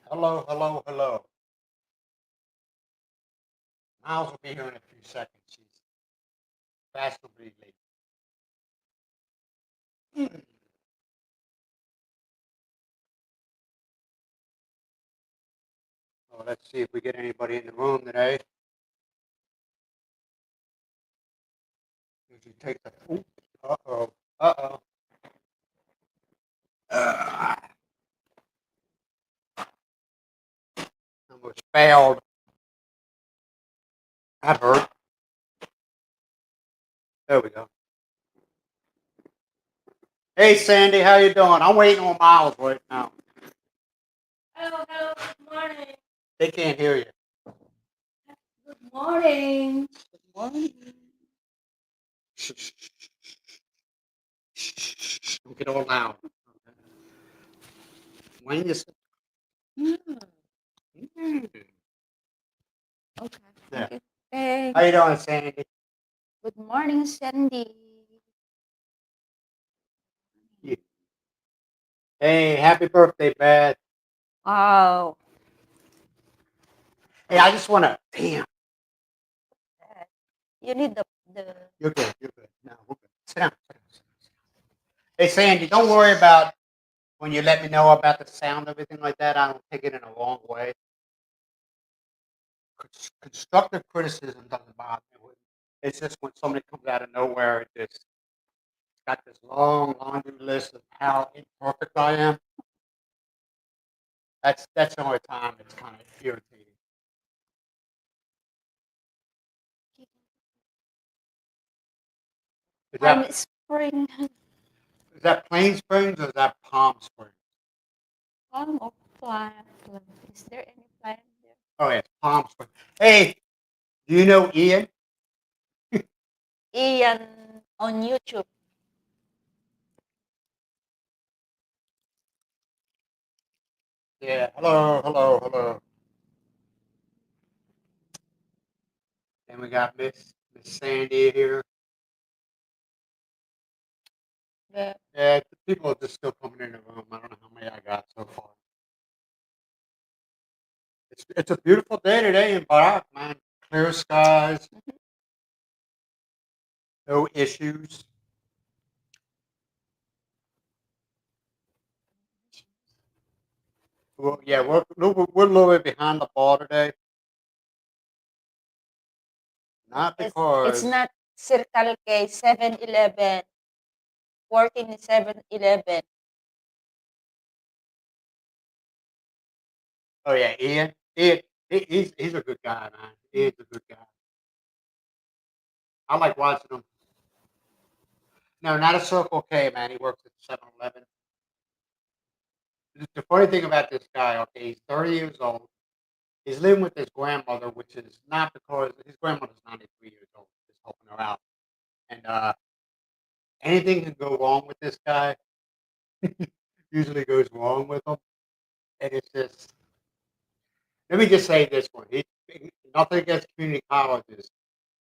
Hello, hello, hello. Myles will be here in a few seconds. She's fashionably late. So let's see if we get anybody in the room today. Did you take the? Uh oh. Uh oh. Almost failed. That hurt. There we go. Hey, Sandy, how you doing? I'm waiting on Myles right now. Hello, hello, good morning. They can't hear you. Good morning. Good morning. Shh, shh, shh, shh, shh. Don't get all loud. When you sit. Mm, Mm. okay. Yeah. Thank you. Thanks. How you doing, Sandy? Good morning, Sandy. Yeah. Hey, happy birthday, Beth. Wow. Hey, I just want to. Damn. You need the You're good. You're good. No, we're good. Sit down. Sit down. Sit down. Sit down. Hey, Sandy, don't worry about when you let me know about the sound, everything like that. I don't take it in a wrong way. Constructive criticism doesn't bother me. It's just when somebody comes out of nowhere and just got this long laundry list of how imperfect I am. That's the only time it's kind of irritating. Is Palm that Spring. is that Plain Springs or is that Palm Springs? Palm or plant? Is there any plant there? Oh, yeah, it's Palm Springs. Hey, do you know Ian? Ian on YouTube. Yeah. Hello, hello, hello. And we got Miss Sandy here. The Yeah, the people are just still coming in the room. I don't know how many I got so far. It's a beautiful day today in Badoc, man. Clear skies, no issues. Well, yeah, we're a little bit behind the ball today. Not it's because not Circle K 7-Eleven. 14 is 7-Eleven. oh yeah, Ian, he's a good guy, man. Ian's a good guy. I like watching him. No, not a Circle K, man. He works at 7-Eleven. The funny thing about this guy, okay, he's 30 years old. He's living with his grandmother, which is not because his grandmother's 93 years old, just helping her out. And anything can go wrong with this guy. Usually goes wrong with him. And it's just, let me just say this one. Nothing against community colleges,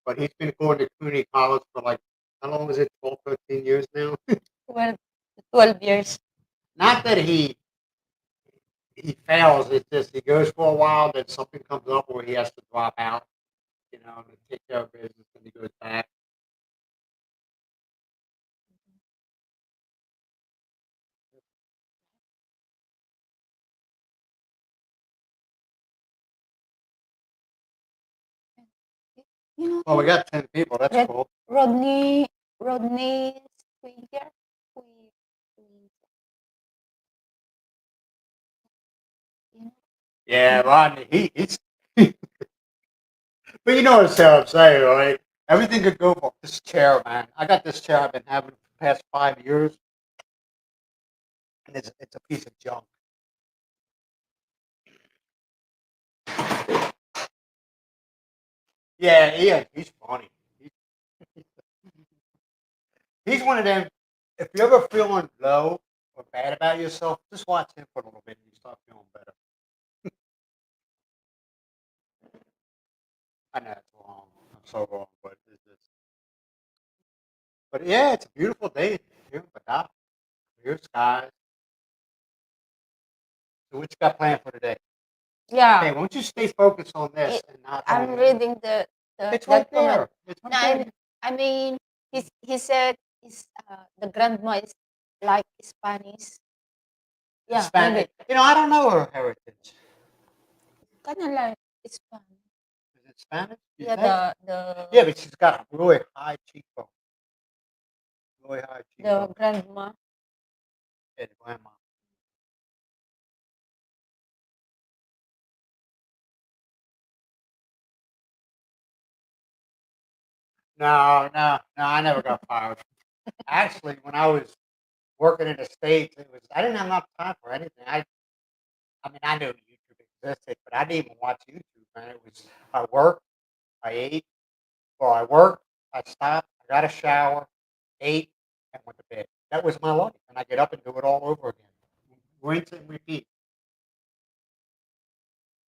but he's been going to community college for like, how long is it? 12, 13 years now? 12, 12 years. Not that he fails. It's just he goes for a while, then something comes up where he has to drop out, to take care of business, and he goes back. You know, Well, we got 10 people. That's Red, cool. Rodney Squigger. You know, Yeah, Rodney, he's. But you know what I'm saying, right? Everything could go for this chair, man. I got this chair I've been having for the past 5 years, and it's a piece of junk. Yeah, he's funny. He's, he's one of them. If you're ever feeling low or bad about yourself, just watch him for a little bit and you start feeling better. I know it's wrong. I'm so wrong, but but yeah, it's a beautiful day here in Badoc. Clear skies. So what you got planned for today? Yeah. Hey, won't you stay focused on this It, and not I'm on me? reading the It's right comment. there. It's No, right there. I mean, he said the grandma is like Spanish. Yeah, maybe Hispanic. I don't know her heritage. kind of like Spanish. Is it Spanish? You Yeah, think? the Yeah, but she's got a really high cheekbone. Really high the cheekbone. grandma. Yeah, the grandma. No, no, no. I never got fired. Actually, when I was working in the States, I didn't have enough time for anything. I mean, I knew YouTube existed, but I didn't even watch YouTube, man. It was I worked, I ate, well, I worked, I stopped, I got a shower, ate, and went to bed. That was my life, and I get up and do it all over again. Rinse and repeat.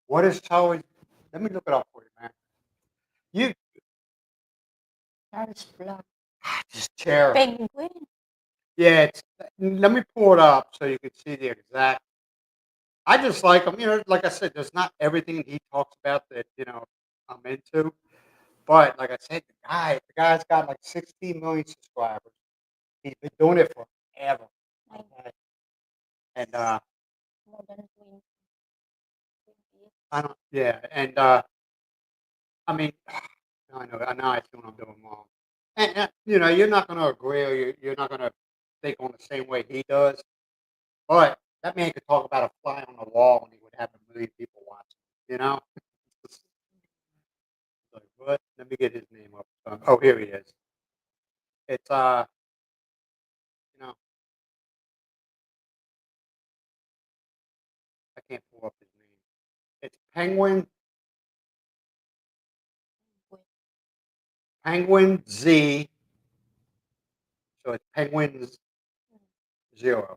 What is Charlie? Let me look it up for you, man. You Charles Black. this chair. Penguin. Yeah, let me pull it up so you can see the exact. I just like him. Like I said, there's not everything he talks about that I'm into. But like I said, the guy's got like 16 million subscribers. He's been doing it forever. Like Okay? And more than 20 years. I don't yeah, and I mean I know I see what I'm doing wrong. And you're not gonna agree or you're not gonna think on the same way he does. But that man could talk about a fly on the wall and he would have a million people watching. You know? Like, what? Let me get his name up. Oh, here he is. It's you know, I can't pull up his name. It's Penguin Z. So it's Penguins Zero.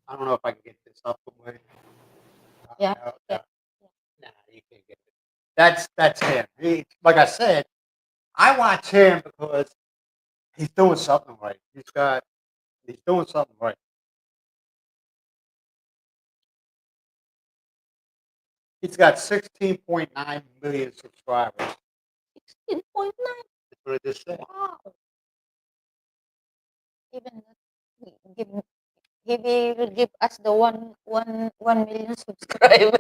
I don't know if I can get this up the way. Yeah. No, Yeah. no, nah, you can't get it. That's him. Like I said, I watch him because he's doing something right. He's doing something right. He's got 16.9 million subscribers. 16.9. That's what I just said. Wow. Even give he will give us the 1 million subscriber.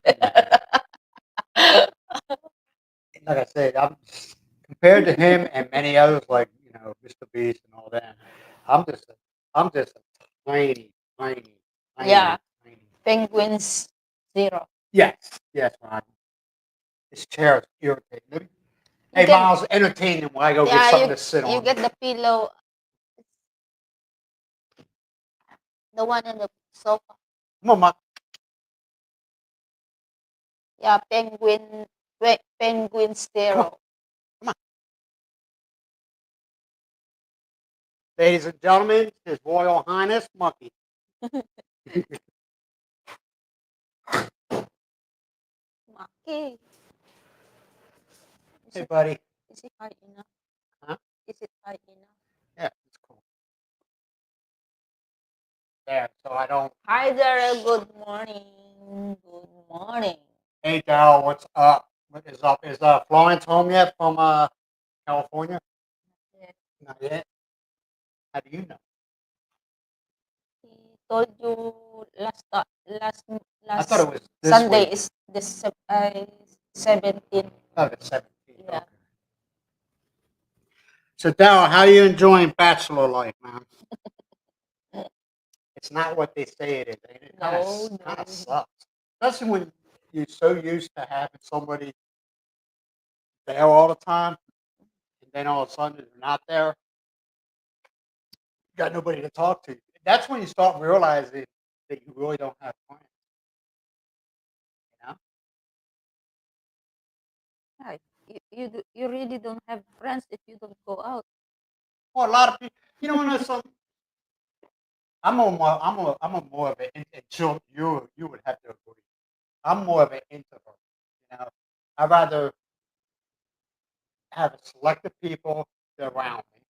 Like I said, I'm compared to him and many others like Mr. Beast and all that. I'm just a, I'm just a tiny, tiny, Yeah. tiny, tiny. Penguins zero. Yes, yes, Ron. This chair is irritating. You Hey, can Miles, entertain him while I go get yeah something to sit you on. get the pillow, the one on the sofa. Come on, Mike. Yeah, penguin Come on, zero. come on. Ladies and gentlemen, His Royal Highness Monkey. Okay. Is Hey, it buddy. is it high enough? Huh? Is it high enough? Yeah, it's cool. There, so I don't. Hi there, good morning. Good morning. Hey, Dal, what's up? What is up? Is Florence home yet from California? Yeah. Not yet. How do you know? He told you last I thought last it was this Sunday week. is this 17th. Oh, the 17th. Yeah. Okay. So, Dal, how you enjoying bachelor life, man? It's not what they say it is. And it kind No, of no. sucks, especially when you're so used to having somebody there all the time, and then all of a sudden they're not there. You got nobody to talk to. That's when you start realizing that you really don't have friends. You know? Yeah, you really don't have friends if you don't go out. Well, a lot of people. When there's some. I'm a more of an until you would have to agree. I'm more of an introvert. I'd rather have a select of people around me.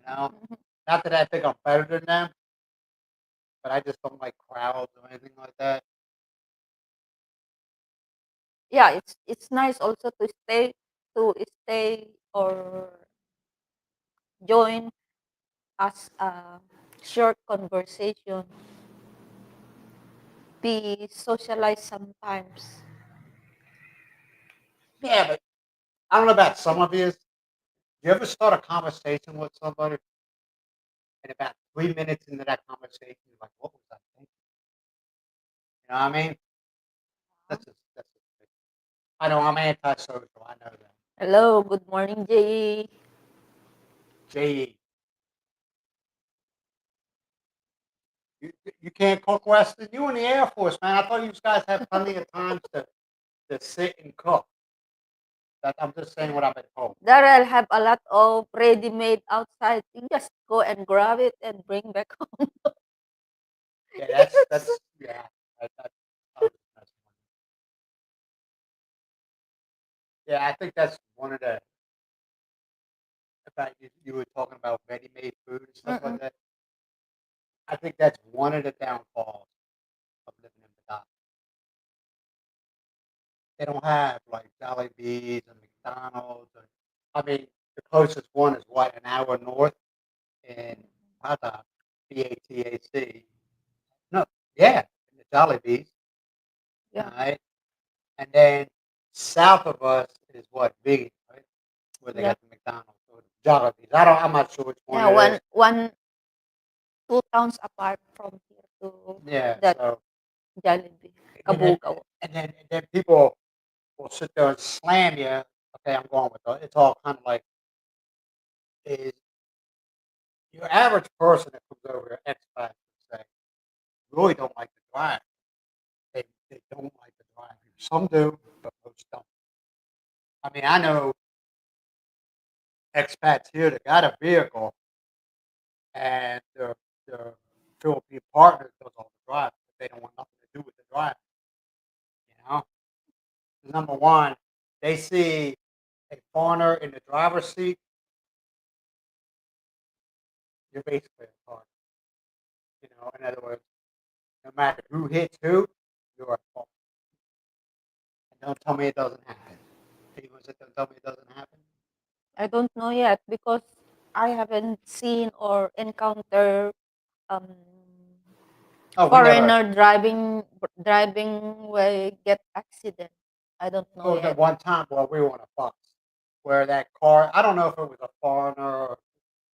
Mhm. Not that I think I'm better than them, but I just don't like crowds or anything like that. yeah, it's nice also to stay or join as a short conversation, be socialized sometimes. Yeah, but I don't know about some of you. You ever start a conversation with somebody, and about 3 minutes into that conversation, you're like, "What was I thinking?" You know what I mean? That's just. I know I'm antisocial. I know that. Hello, good morning, Jay. Je, you can't cook Western. You in the Air Force, man. I thought you guys have plenty of times to sit and cook. That I'm just saying what I've been told. Darrell have a lot of ready-made outside. You just go and grab it and bring back home. Yeah, Yes. that's yeah. I was messing with you. Yeah, I think that's one of the. In fact, you were talking about ready-made food and stuff like Mm-mm. that. I think that's one of the downfalls of living in Badoc. They don't have like Jollibees and McDonald's. I mean, the closest one is what, an hour north in Badoc, BATAC. No, yeah, the Jollibees. All Yeah, right, and then south of us is what, Biggie, right, where they yeah, got the McDonald's or the Jollibees. I'm not sure which one yeah. it is. One, 2 towns apart from here to Yeah, that so Jollibee, and then Kabugaw. and then people will sit there and slam you. Okay, I'm going with it. It's all kind of like is your average person that comes over here, expats would say, really don't like to drive. They don't like to drive here. Some do, but most don't. I mean, I know expats here that got a vehicle and their Philippine partner does all the driving. But they don't want nothing to do with the driving. You know, number one, they see a foreigner in the driver's seat, you're basically a car. You know, in other words, no matter who hits who, you're at fault. And don't tell me it doesn't happen. People sit there and tell me it doesn't happen. I don't know yet because I haven't seen or encountered um Oh, we never. foreigner driving will get accident. I don't know Oh, the yet. one time, well, we were on a bus where that car. I don't know if it was a foreigner or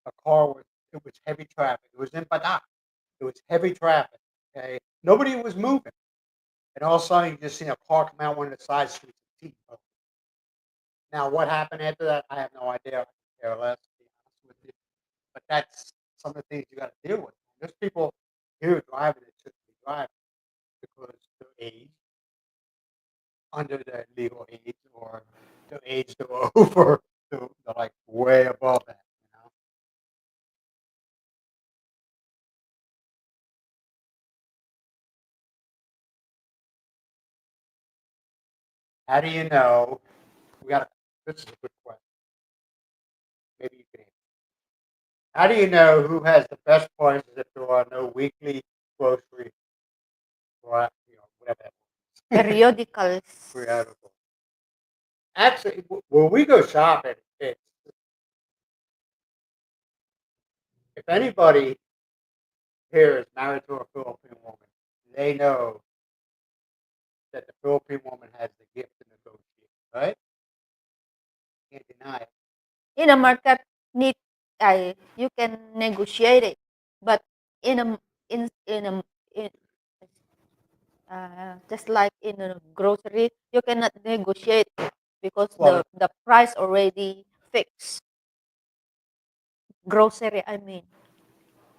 a car was. It was heavy traffic. It was in Badoc. It was heavy traffic. Okay, nobody was moving, and all of a sudden you just seen a car come out one of the side streets. And teeth broke. Now, what happened after that? I have no idea. I could care less, to be honest with you. But that's some of the things you got to deal with. There's people here driving that shouldn't be driving because their age, under the legal age, or their age to over, to like way above that. You know, how do you know? We got. This is a good question. Maybe you can answer. How do you know who has the best prices if there are no weekly grocery or whatever that is? Periodicals. Periodical. Actually, when we go shopping, it's if anybody here is married to a Philippine woman, they know that the Philippine woman has the gift to negotiate, right? Can't deny it. In a market, need you can negotiate it, but in a in a in, just like in a grocery, you cannot negotiate it because Well, the price already fixed. Grocery, I mean,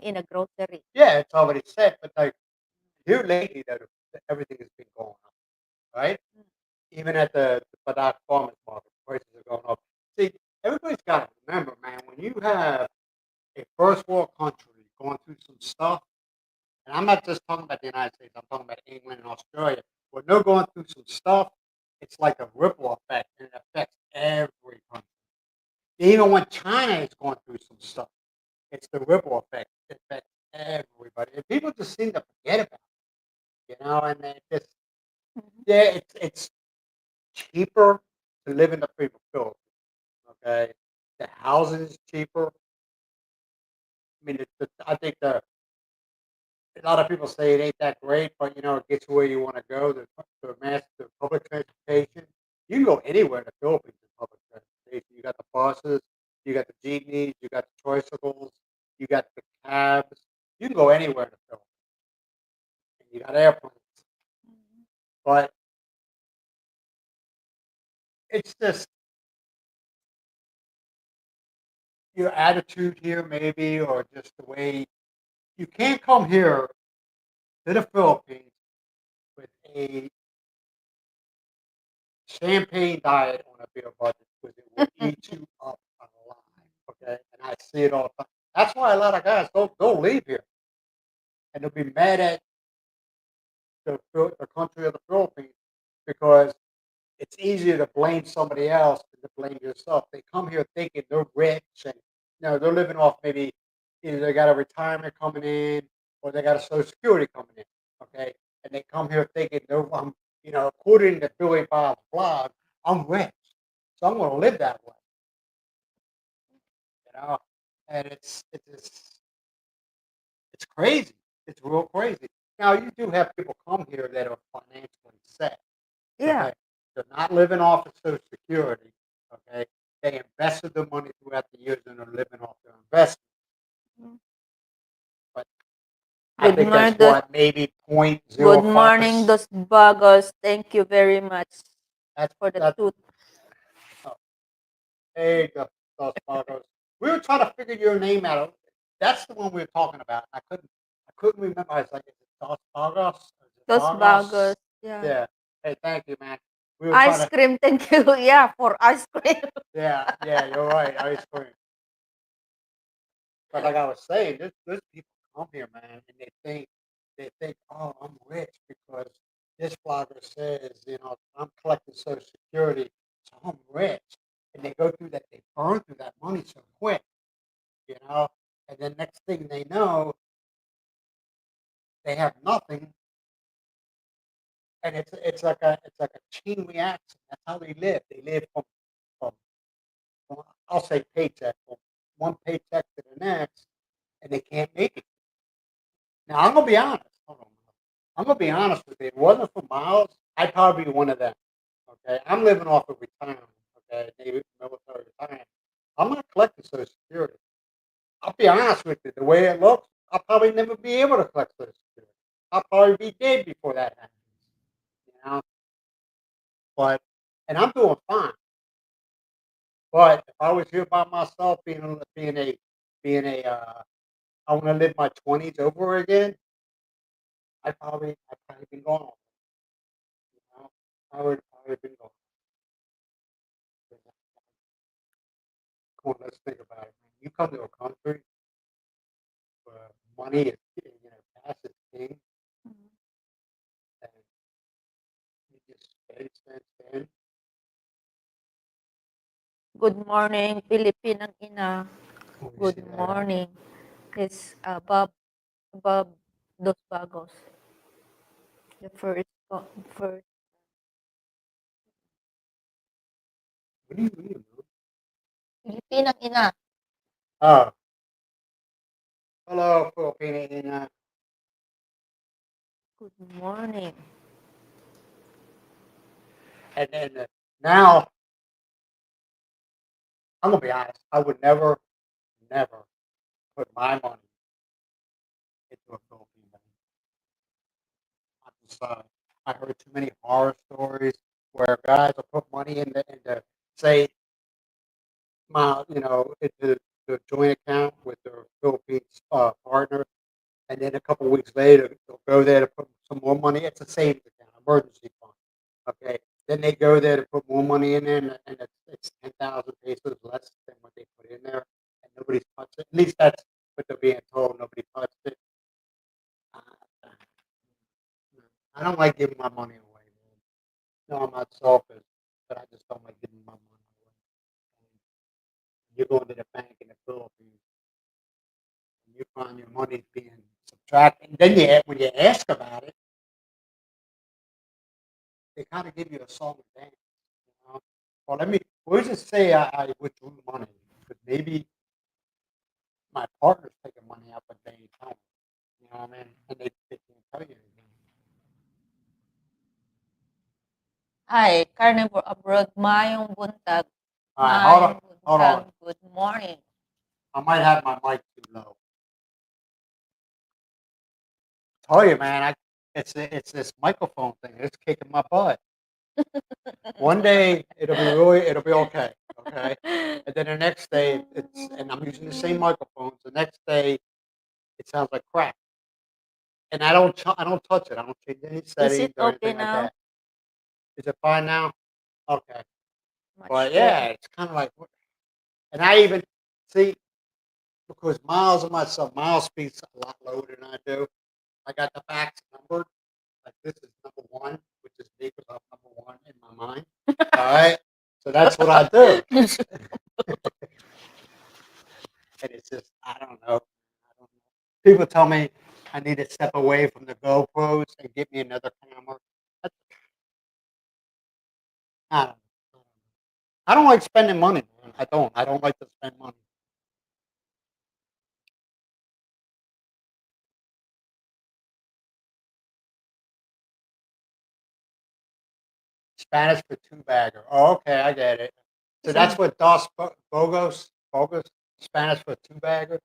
in a grocery. yeah, it's already set, but like here lately, that everything has been going up, right? Even at the Badoc Farmers Market, prices are going up. See, everybody's got to remember, man, when you have a first world country going through some stuff, and I'm not just talking about the United States, I'm talking about England and Australia. When they're going through some stuff, it's like a ripple effect, and it affects every country. Even when China is going through some stuff, it's the ripple effect. It affects everybody. And people just seem to forget about it, and they just, Mhm. yeah, it's cheaper to live in the Philippines. Okay, the housing is cheaper. I mean, I think a lot of people say it ain't that great, but it gets where you want to go. The public transportation, you can go anywhere in the Philippines in public transportation. You got the buses, you got the jeepneys, you got the tricycles, you got the cabs. You can go anywhere in the Philippines. And you got airplanes, but it's just your attitude here, maybe, or just the way you can't come here to the Philippines with a champagne diet on a beer budget because it will eat you up alive. Okay, and I see it all the time. That's why a lot of guys don't leave here, and they'll be mad at the country of the Philippines because it's easier to blame somebody else than to blame yourself. They come here thinking they're rich and they're living off maybe either they got a retirement coming in or they got a social security coming in. Okay. And they come here thinking according to Billy Bob's blog, I'm rich. So I'm gonna live that way. You know? And it's crazy. It's real crazy. Now you do have people come here that are financially set. Yeah. Okay, they're not living off of Social Security. Okay, they invested the money throughout the years and are living off their investment. Mm. But I think that's what maybe point Good 0.05. morning, Dos Bagos. Thank you very much for the That's tooth. hey, Dos Pagos. We were trying to figure your name out. That's the one we were talking about. I couldn't remember. I was like, is it Dos Pagos? Is it Dos Pagos? Bagos. Yeah. Yeah. Hey, thank you, man. We were Ice trying to. cream. Thank you. Yeah, for ice cream. Yeah, you're right. Ice cream. But like I was saying, there's people come here, man, and they think, oh, I'm rich because this blogger says, I'm collecting Social Security, so I'm rich. And they go through that, they burn through that money so quick, you know. And then next thing they know, they have nothing, and it's like a chain reaction. That's how they live. They live from I'll say paycheck from one paycheck to the next, and they can't make it. Now I'm gonna be honest. Hold on. I'm gonna be honest with you. If it wasn't for Myles, I'd probably be one of them. Okay, I'm living off of retirement. Okay, Navy military retirement. I'm not collecting Social Security. I'll be honest with you. The way it looks, I'll probably never be able to collect Social Security. I'll probably be dead before that happens. You know, but and I'm doing fine. But if I was here by myself, I want to live my 20s over again. I'd probably been gone. You know, I would been gone. Come on, let's think about it. Man. You come to a country where money is, cash is king, and you just spend. Good morning, Pilipinang ina. When you Good see that, morning. It's Bob Dos Bagos. The first. what do you mean? Pilipinang ina. Oh, hello, Filipina. Good morning. And then now, I'm gonna be honest. I would never, never put my money into a Philippine bank. I heard too many horror stories where guys will put money into say into the joint account with their Philippines partner, and then a couple weeks later they'll go there to put some more money. It's a savings account, emergency fund. Okay, then they go there to put more money in there, and it's 10,000 pesos less than what they put in there, and nobody's touched it. At least that's what they're being told. Nobody touched it. Uh, I don't like giving my money away, man. No, I'm not selfish, but I just don't like giving my money away. And you're going to the bank in the Philippines, and you find your money's being subtracted. And then when you ask about it, they kind of give you a song and dance. Well, we'll just say I withdrew money because maybe my partner's taking money out, but they ain't telling me. You know what I mean? And they can't tell you anything. Hi, Carnivore Abroad. Mayong buntag. All right, hold on, Mayong hold on. buntag. Good morning. I might have my mic too low. Tell you, man, it's this microphone thing. It's kicking my butt. One day it'll be okay, okay, and then the next day and I'm using the same microphones. The next day it sounds like crap, and I don't touch it. I don't change any Is settings it or okay anything like now? that. Is it fine now? Okay, Much but better. yeah, it's kind of like, and I even see because Miles and myself, Miles speaks a lot lower than I do. I got the facts numbered. Like this is number one, which is me because I'm number one in my mind. All right, so that's what I do. And it's just I don't know. I don't know. People tell me I need to step away from the GoPros and get me another camera. I don't know. I don't like spending money, man. I don't. I don't like to spend money. Spanish for two bagger. Oh, okay, I get it. So that's what Bogos, Spanish for two bagger.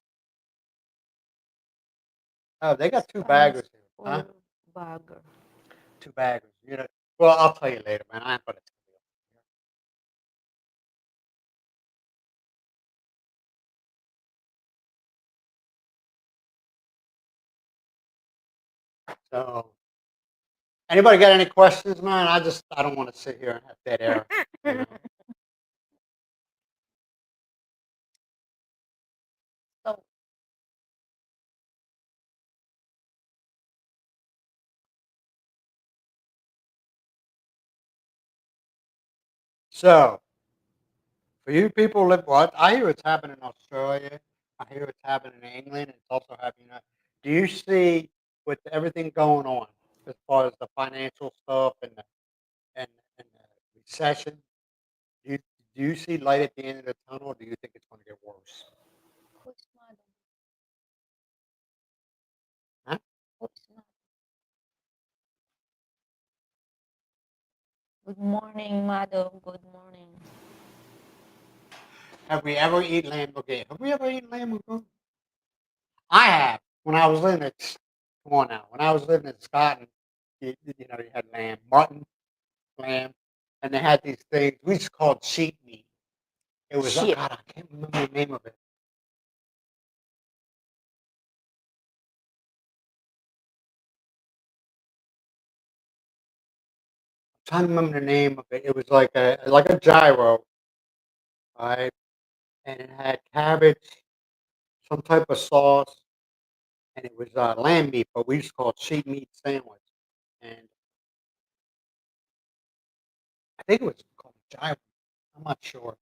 Oh, they got two Spanish baggers here, huh? for bagger. Two baggers. You know. Well, I'll tell you later, man. I ain't gonna tell you. So, anybody got any questions, man? I don't want to sit here and have dead air. You know? So, So, for you people live what? I hear it's happening in Australia. I hear it's happening in England. It's also happening. Do you see with everything going on as far as the financial stuff and, and the recession? Do you, do you see light at the end of the tunnel, or do you think it's going to get worse? who's mother? Huh? Who's mother? Good morning, mother. Good morning. Have we ever eaten lamb again? Have we ever eaten lamb again? I have. When I was living in, come on now, when I was living in Scotland, you know, you had lamb, mutton, lamb, and they had these things we just called sheep meat. It was, Shit. God, I can't remember the name of it. I'm trying to remember the name of it. It was like a gyro, right? And it had cabbage, some type of sauce, and it was lamb meat, but we just called sheep meat sandwich. And I think it was called gyro. I'm not sure,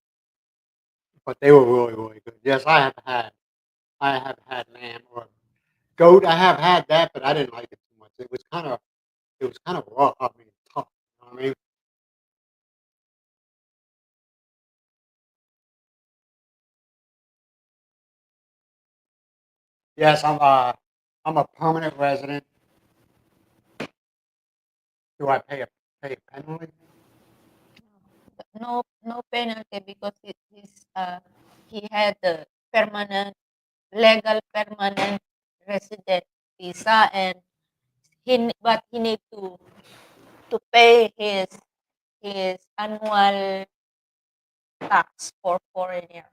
but they were really, really good. Yes, I have had lamb or goat. I have had that, but I didn't like it too much. It was kind of rough. I mean, tough. You know what I mean? Yes, I'm a permanent resident. Do I pay a penalty? No penalty because he had the permanent legal permanent resident visa and but he need to pay his annual tax for foreigner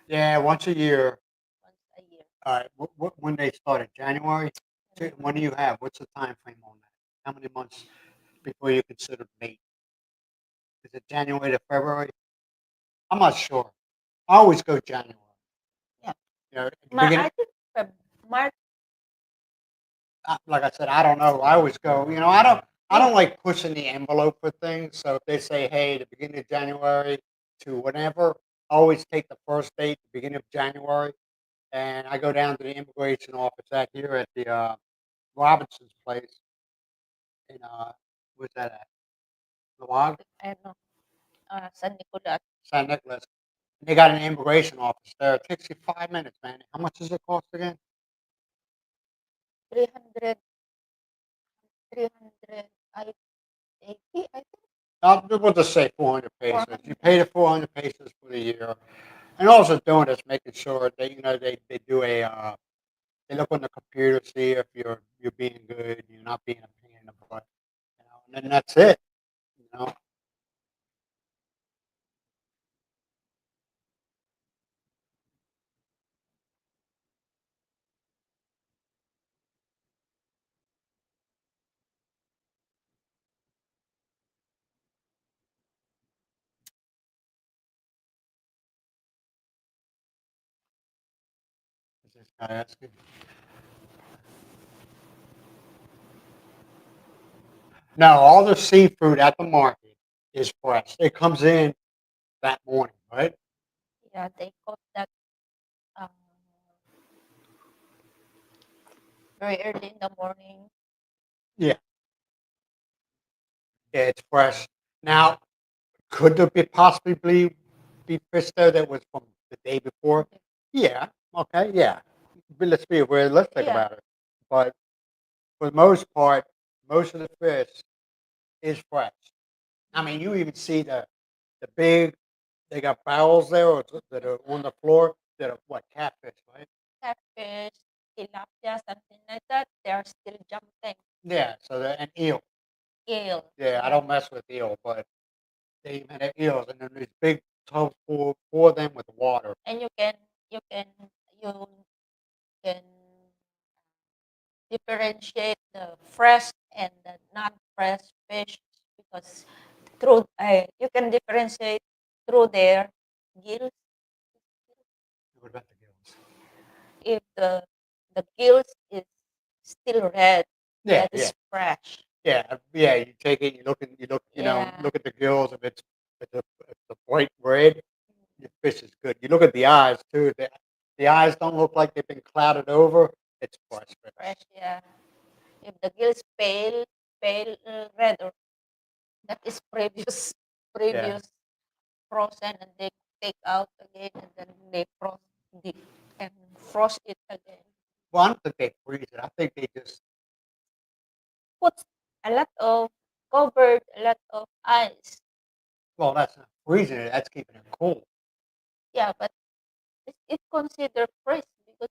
Yeah, once a year. once a year. All right. When they started? January. When do you have? What's the time frame on that? How many months before you consider mate? Is it January to February? I'm not sure. I always go January. Yeah. You know, at the beginning, I think March. like I said, I don't know. I always go. You know, I don't like pushing the envelope for things. So if they say, hey, the beginning of January to whatever, I always take the first date, the beginning of January, and I go down to the immigration office out here at the Robinson's place in where's that at? Lawag? I don't know. San Nicolas. San Nicolas. They got an immigration office there. It takes you 5 minutes, man. How much does it cost again? 300, 300, I 80, I think. We'll just say 400 pesos. You 400. pay the 400 pesos for the year, and also doing is making sure they, they do a, they look on the computer, see if you're being good, you're not being a pain in the butt, and then that's it, you know. Is this guy asking? No, all the seafood at the market is fresh. It comes in that morning, right? Yeah, they caught that um, very early in the morning. Yeah, yeah, it's fresh. Now, could there be possibly be fish there that was from the day before? Yeah. Okay. Yeah. But let's be realistic Yeah, about it. But for the most part, most of the fish is fresh. I mean, you even see the big. They got barrels there that are on the floor that are what catfish, right? catfish, tilapia, something like that. They are still jumping. Yeah. So and eel. Eel. Yeah, I Yeah. don't mess with eel, but they even have eels, and then these big tubs for them with water. And you can you can differentiate the fresh and the not fresh fish because through you can differentiate through their gills. What about the gills? If the gills is still red, Yeah, that yeah. is fresh. Yeah, yeah, you take it, Yeah. look at the gills. If it's a bright red, the fish is good. You look at the eyes too. The eyes don't look like they've been clouded over. It's fresh fish. Fresh, yeah. If the gills pale red, or that is previous Yeah. previous frozen, and they take out again, and then they the, and frost it again. Well, I don't think they freeze it. I think they just. Put a lot of covered a lot of ice. Well, that's not freezing it. That's keeping it cool. Yeah, but it's considered fresh because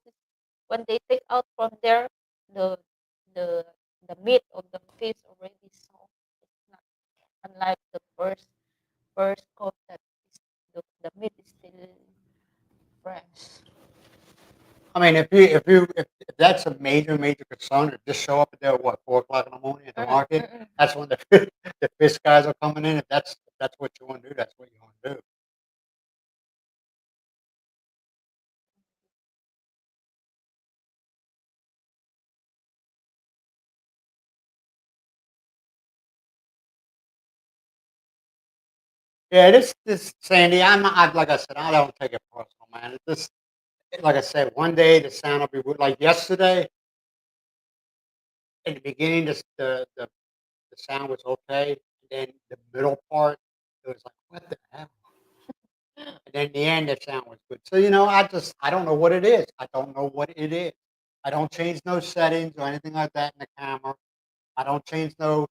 when they take out from there, the the the meat of the fish already soft. It's not unlike the first coat that is, the meat is still fresh. I mean, if that's a major concern, to just show up there at what 4 o'clock in the morning at the Mm-mm, market. mm-mm. That's when the the fish guys are coming in. If that's what you want to do, that's what you want to do. Yeah, this Sandy. Like I said, I don't take it personal, man. It's just like I said. One day the sound will be like yesterday. In the beginning, the sound was okay. And then the middle part, it was like, what the hell? And then the end, the sound was good. So I don't know what it is. I don't know what it is. I don't change no settings or anything like that in the camera. I don't change no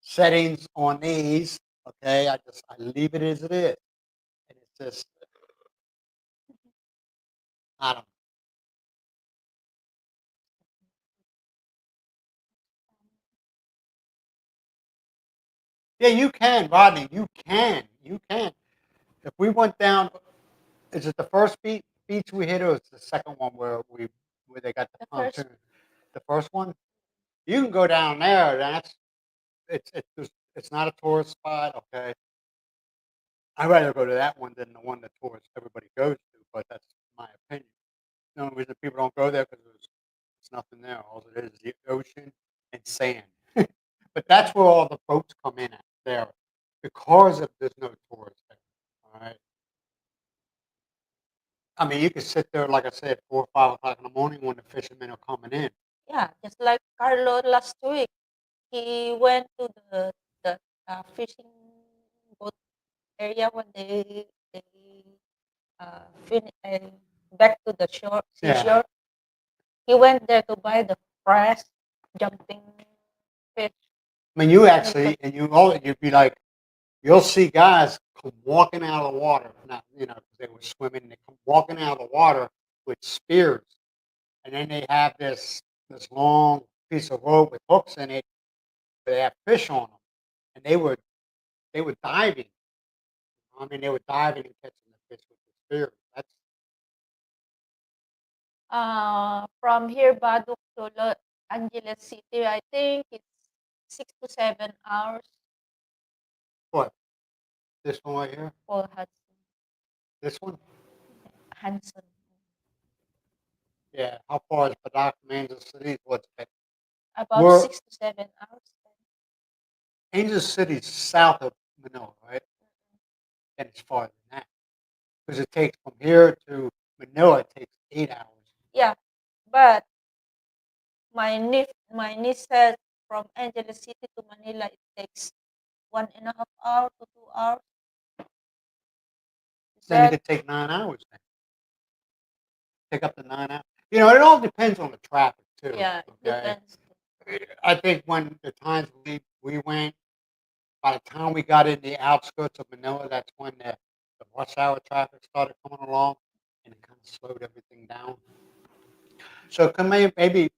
settings on these. Okay, I leave it as it is, and it's just I don't. Yeah, you can, Rodney. You can. If we went down, is it the first beach we hit, or is it the second one where they got the The first, pontoon? The first one. You can go down there. That's it's not a tourist spot. Okay, I'd rather go to that one than the one that tourists everybody goes to. But that's my opinion. The only reason people don't go there because there's nothing there. All it is the ocean and sand. But that's where all the boats come in at there because of there's no tourists there. All right. I mean, you could sit there, like I said, 4 or 5 o'clock in the morning when the fishermen are coming in. yeah, just like Carlo last week. He went to the fishing boat area when they back to the shore Yeah. seashore. He went there to buy the fresh jumping fish. I mean, you actually, and you'd be like, you'll see guys come walking out of the water, not, 'cause they were swimming, they come walking out of the water with spears, and then they have this long piece of rope with hooks in it, but they have fish on them, and they were diving. I mean, they were diving and catching the fish with the spears. That's From here, Badoc to Los Angeles City, I think it's 6 to 7 hours what this one right here. for This one, Hanson. yeah. How far is Badoc from Kansas City? What's that? About We're 6 to 7 hours. Kansas City's south of Manila, right? And it's farther than that because it takes from here to Manila. It takes 8 hours. Yeah, but my niece said from Angeles City to Manila it takes 1.5 hours to 2 hours. She Then it said, could take 9 hours. Then take up to 9 hours. It all depends on the traffic too. yeah, it Okay, depends. I think when the times we went, by the time we got in the outskirts of Manila, that's when the rush hour traffic started coming along, and it kind of slowed everything down. So maybe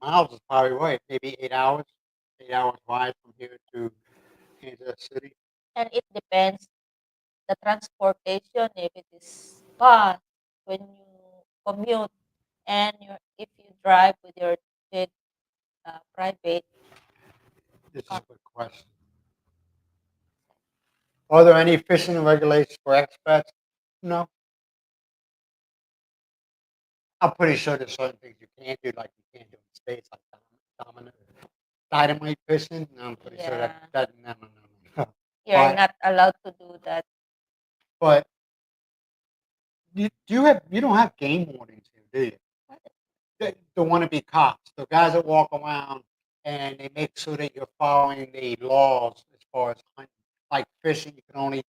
Miles is probably right. Maybe 8 hours, 8 hours ride from here to Kansas City. And it depends the transportation if it is bus when you commute and if you drive with your kid, private This is car. a good question. Are there any fishing regulations for expats? No. I'm pretty sure there's certain things you can't do, like you can't do in the States, like dominant, dynamite fishing. No, I'm pretty sure Yeah, that no, no, no, no. you're not allowed to do that. But you don't have game wardens here, do you? The wannabe cops, the guys that walk around and they make sure that you're following the laws as far as hunting. Like fishing, you can only,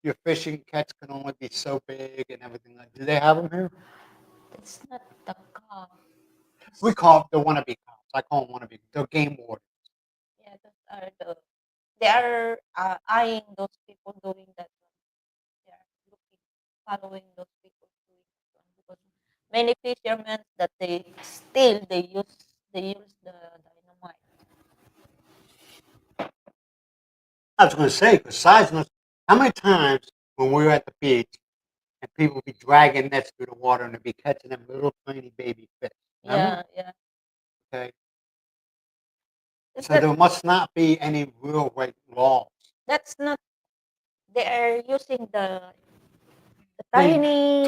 your fishing catch can only be so big and everything. Like, do they have them here? It's not the car. We call them the wannabe cops. I call them wannabe. They're game wardens. Yeah, they are eyeing those people doing that one. They are looking, following those people doing that one because many fishermen that they use the dynamite. I was going to say, because seismic, how many times when we were at the beach and people would be dragging nets through the water and they'd be catching them little tiny baby fish? Remember? Yeah. Okay. Is So that there must not be any real right laws. that's not they are using the They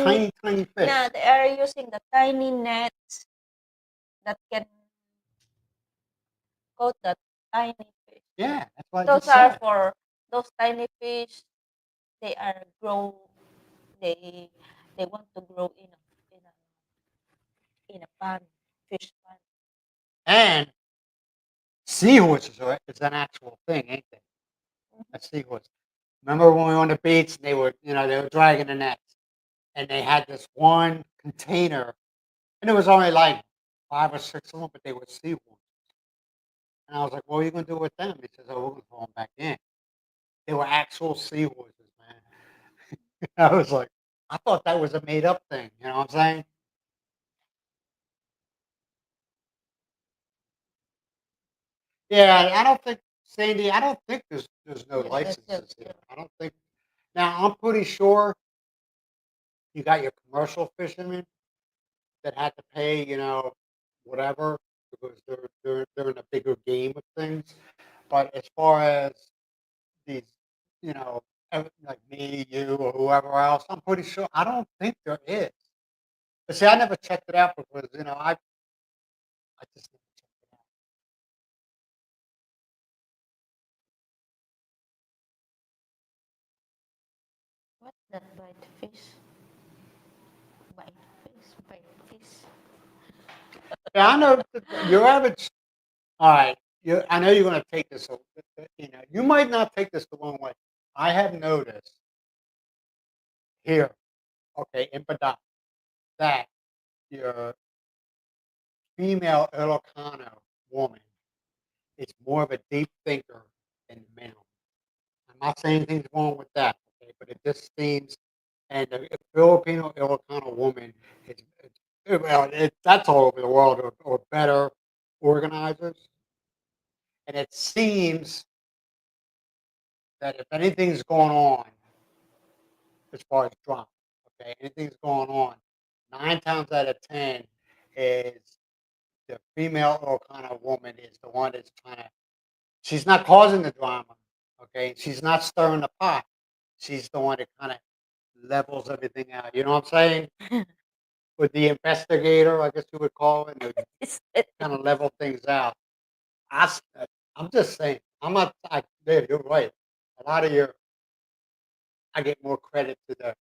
tiny tiny fish. yeah, they are using the tiny nets that can caught that tiny fish. Yeah, that's what I Those just are said. for those tiny fish. They are grow. They they want to grow in a pond, fish pond. And seahorses is an actual thing, ain't they? A seahorse. Remember when we were on the beach and they were dragging the nets and they had this one container and it was only like 5 or 6 of them, but they were seahorses. And I was like, "What are you going to do with them?" He says, "Oh, we're going to throw them back in." They were actual seahorses, man. I was like, I thought that was a made up thing. You know what I'm saying? Yeah, I don't think Sandy. I don't think there's no licenses here. I don't think. Now I'm pretty sure you got your commercial fishermen that had to pay, whatever because they're in a bigger game of things. But as far as these, you know, like me, you, or whoever else, I'm pretty sure. I don't think there is. But see, I never checked it out because I just never checked it out. What that bite fish? Bite fish, bite fish. Yeah, I know your average. All right, I know you're going to take this. You might not take this the wrong way. I have noticed here, okay, in Badoc, that your female Ilocano woman is more of a deep thinker than the male. I'm not saying anything's wrong with that, okay, but it just seems, and the Filipino Ilocano woman that's all over the world, or better organizers, and it seems that if anything's going on as far as drama, okay, anything's going on, 9 times out of 10 is the female Ilocano woman is the one that's trying to, she's not causing the drama, okay, she's not stirring the pot, she's the one that kinda levels everything out, you know what I'm saying? With the investigator, I guess you would call it, and It kinda level things out. I s I'm just saying, I'm not yeah, you're right. A lot of your I get more credit to the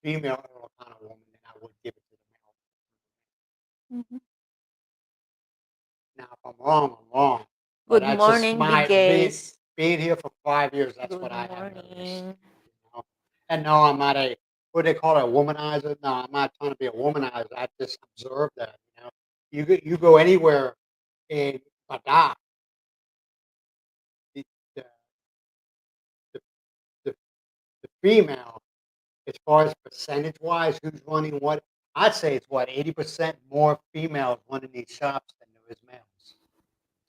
female Ilocano woman than I would give it to the male. Mhm. Now, if I'm wrong, I'm wrong, but Good that's just morning, my bigays. being here for 5 years, that's Good what I have noticed, morning. you know? And no, I'm not a what do they call it, a womanizer? No, I'm not trying to be a womanizer, I just observe that, you know? You go anywhere in Badoc, the the the the the female, as far as percentage-wise, who's running what, I'd say it's what, 80% more females running these shops than there is males.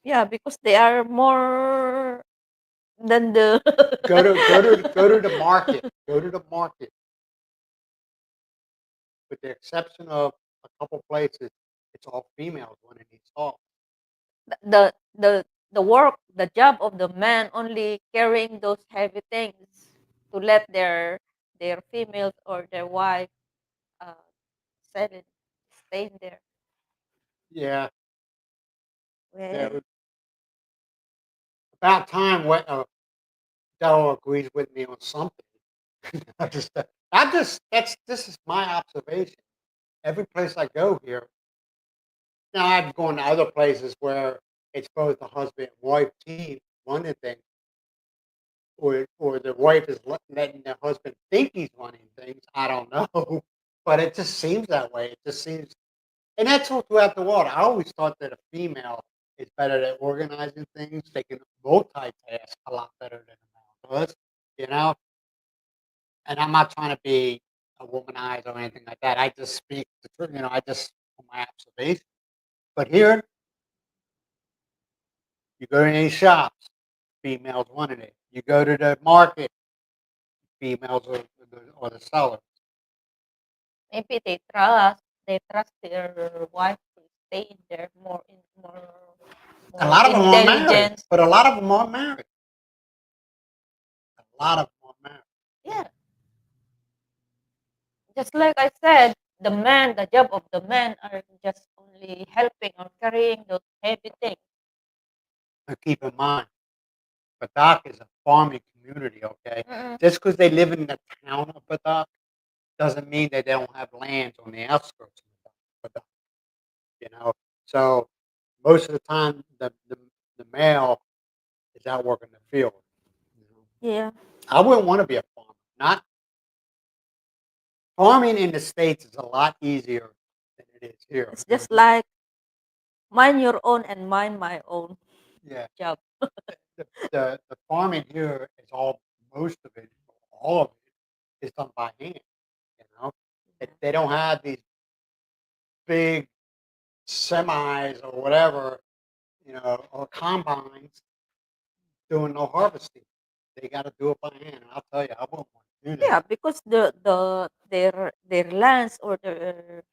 Yeah, because they are more than the Go to the market. Go to the market. With the exception of a couple places, it's all females running these stalls. the the the work, the job of the man only carrying those heavy things to let their females or their wife uh sell it, stay in there. Yeah, yeah. Well, About time what Dell agrees with me on something. That's this is my observation. Every place I go here, now I've gone to other places where it's both a husband and wife team running things, or the wife is letting the husband think he's running things. I don't know, but it just seems that way. It just seems, and that's all throughout the world. I always thought that a female is better at organizing things. They can multitask a lot better than a male does, you know. And I'm not trying to be a womanizer or anything like that. I just speak the truth, you know. I just from my observation. But here, you go to any shops, females running it. You go to the market, females are the sellers. maybe they trust their wife to stay in there A more lot of them are married, intelligent. but a lot of them are married. A lot of them are married. Yeah, just like I said, the job of the man are just only helping or carrying those heavy things. But keep in mind, Badoc is a farming community, okay? Mm-mm. Just because they live in the town of Badoc doesn't mean that they don't have lands on the outskirts of Badoc, you know? So most of the time, the male is out working the field. You know? Yeah, I wouldn't want to be a farmer. Not farming in the States is a lot easier than it is here. it's just like mind your own and mind my own Yeah. job. The farming here is all most of it, all of it is done by hand, you know? They don't have these big semis or whatever, you know, or combines doing no harvesting. They gotta do it by hand, and I'll tell you, I wouldn't want to do Yeah, that. because their lands or their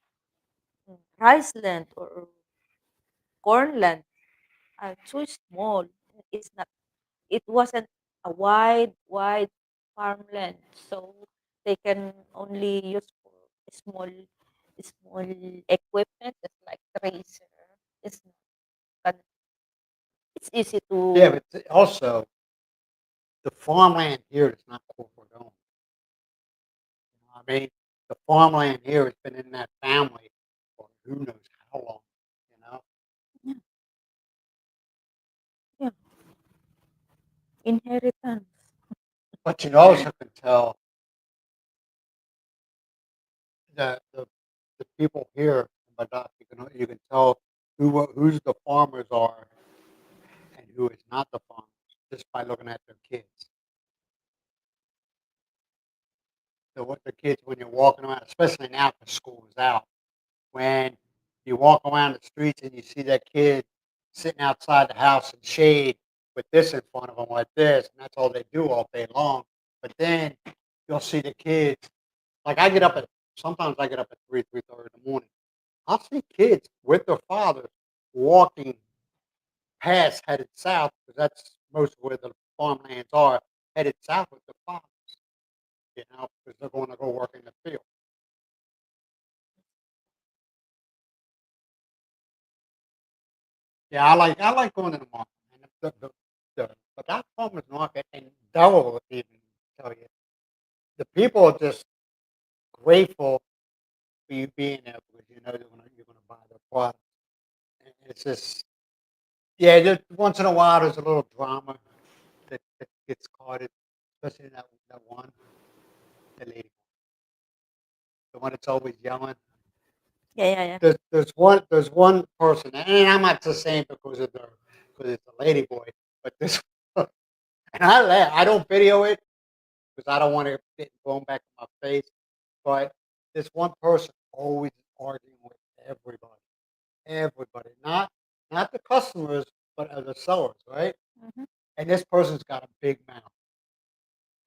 rice land or corn land are too small. It's not. It wasn't a wide farmland, so they can only use for small equipment, just like tracer. It's not. But it's easy Yeah, to. but also, the farmland here is not corporate owned, you know what I mean? The farmland here has been in that family for who knows how long, you know? Yeah, yeah, inheritance. But you also can tell that the people here in Badoc, you can tell who's the farmers are and who is not the farmers just by looking at their kids. So what the kids when you're walking around, especially now because school is out, when you walk around the streets and you see that kid sitting outside the house in shade with this in front of them like this, and that's all they do all day long. But then you'll see the kids. Like sometimes I get up at 3:30 in the morning. I'll see kids with their fathers walking past, headed south, because that's most where the farmlands are, headed south with the fathers, because they're going to go work in the field. Yeah, I like going to the market. And but that farmers market, and Darryl will even tell you, the people are just grateful for you being there because you know you're gonna buy their product. And it's just yeah, just once in a while there's a little drama that gets caught, especially that one, the lady, the one that's always yelling. Yeah. There's one person, and I'm not just saying because it's a lady boy, but this and I laugh. I don't video it because I don't want to get blown back in my face. But this one person always arguing with everybody, everybody, not the customers, but the sellers, right? Mhm. And this person's got a big mouth,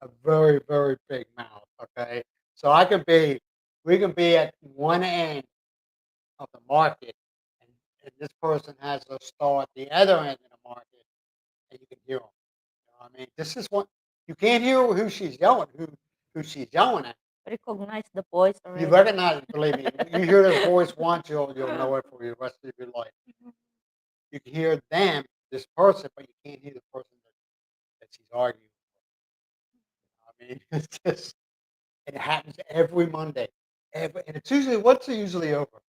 a very very big mouth. Okay, so we can be at one end of the market, and this person has a stall at the other end of the market, and you can hear them. I mean, this is what you can't hear who she's yelling, who she's yelling at. Recognize the voice You already. recognize it, believe me. You hear their voice once, you'll know it for the rest of your life. You can hear them, this person, but you can't hear the person that she's arguing with. I mean, it's just it happens every Monday. And it's usually what's it usually over?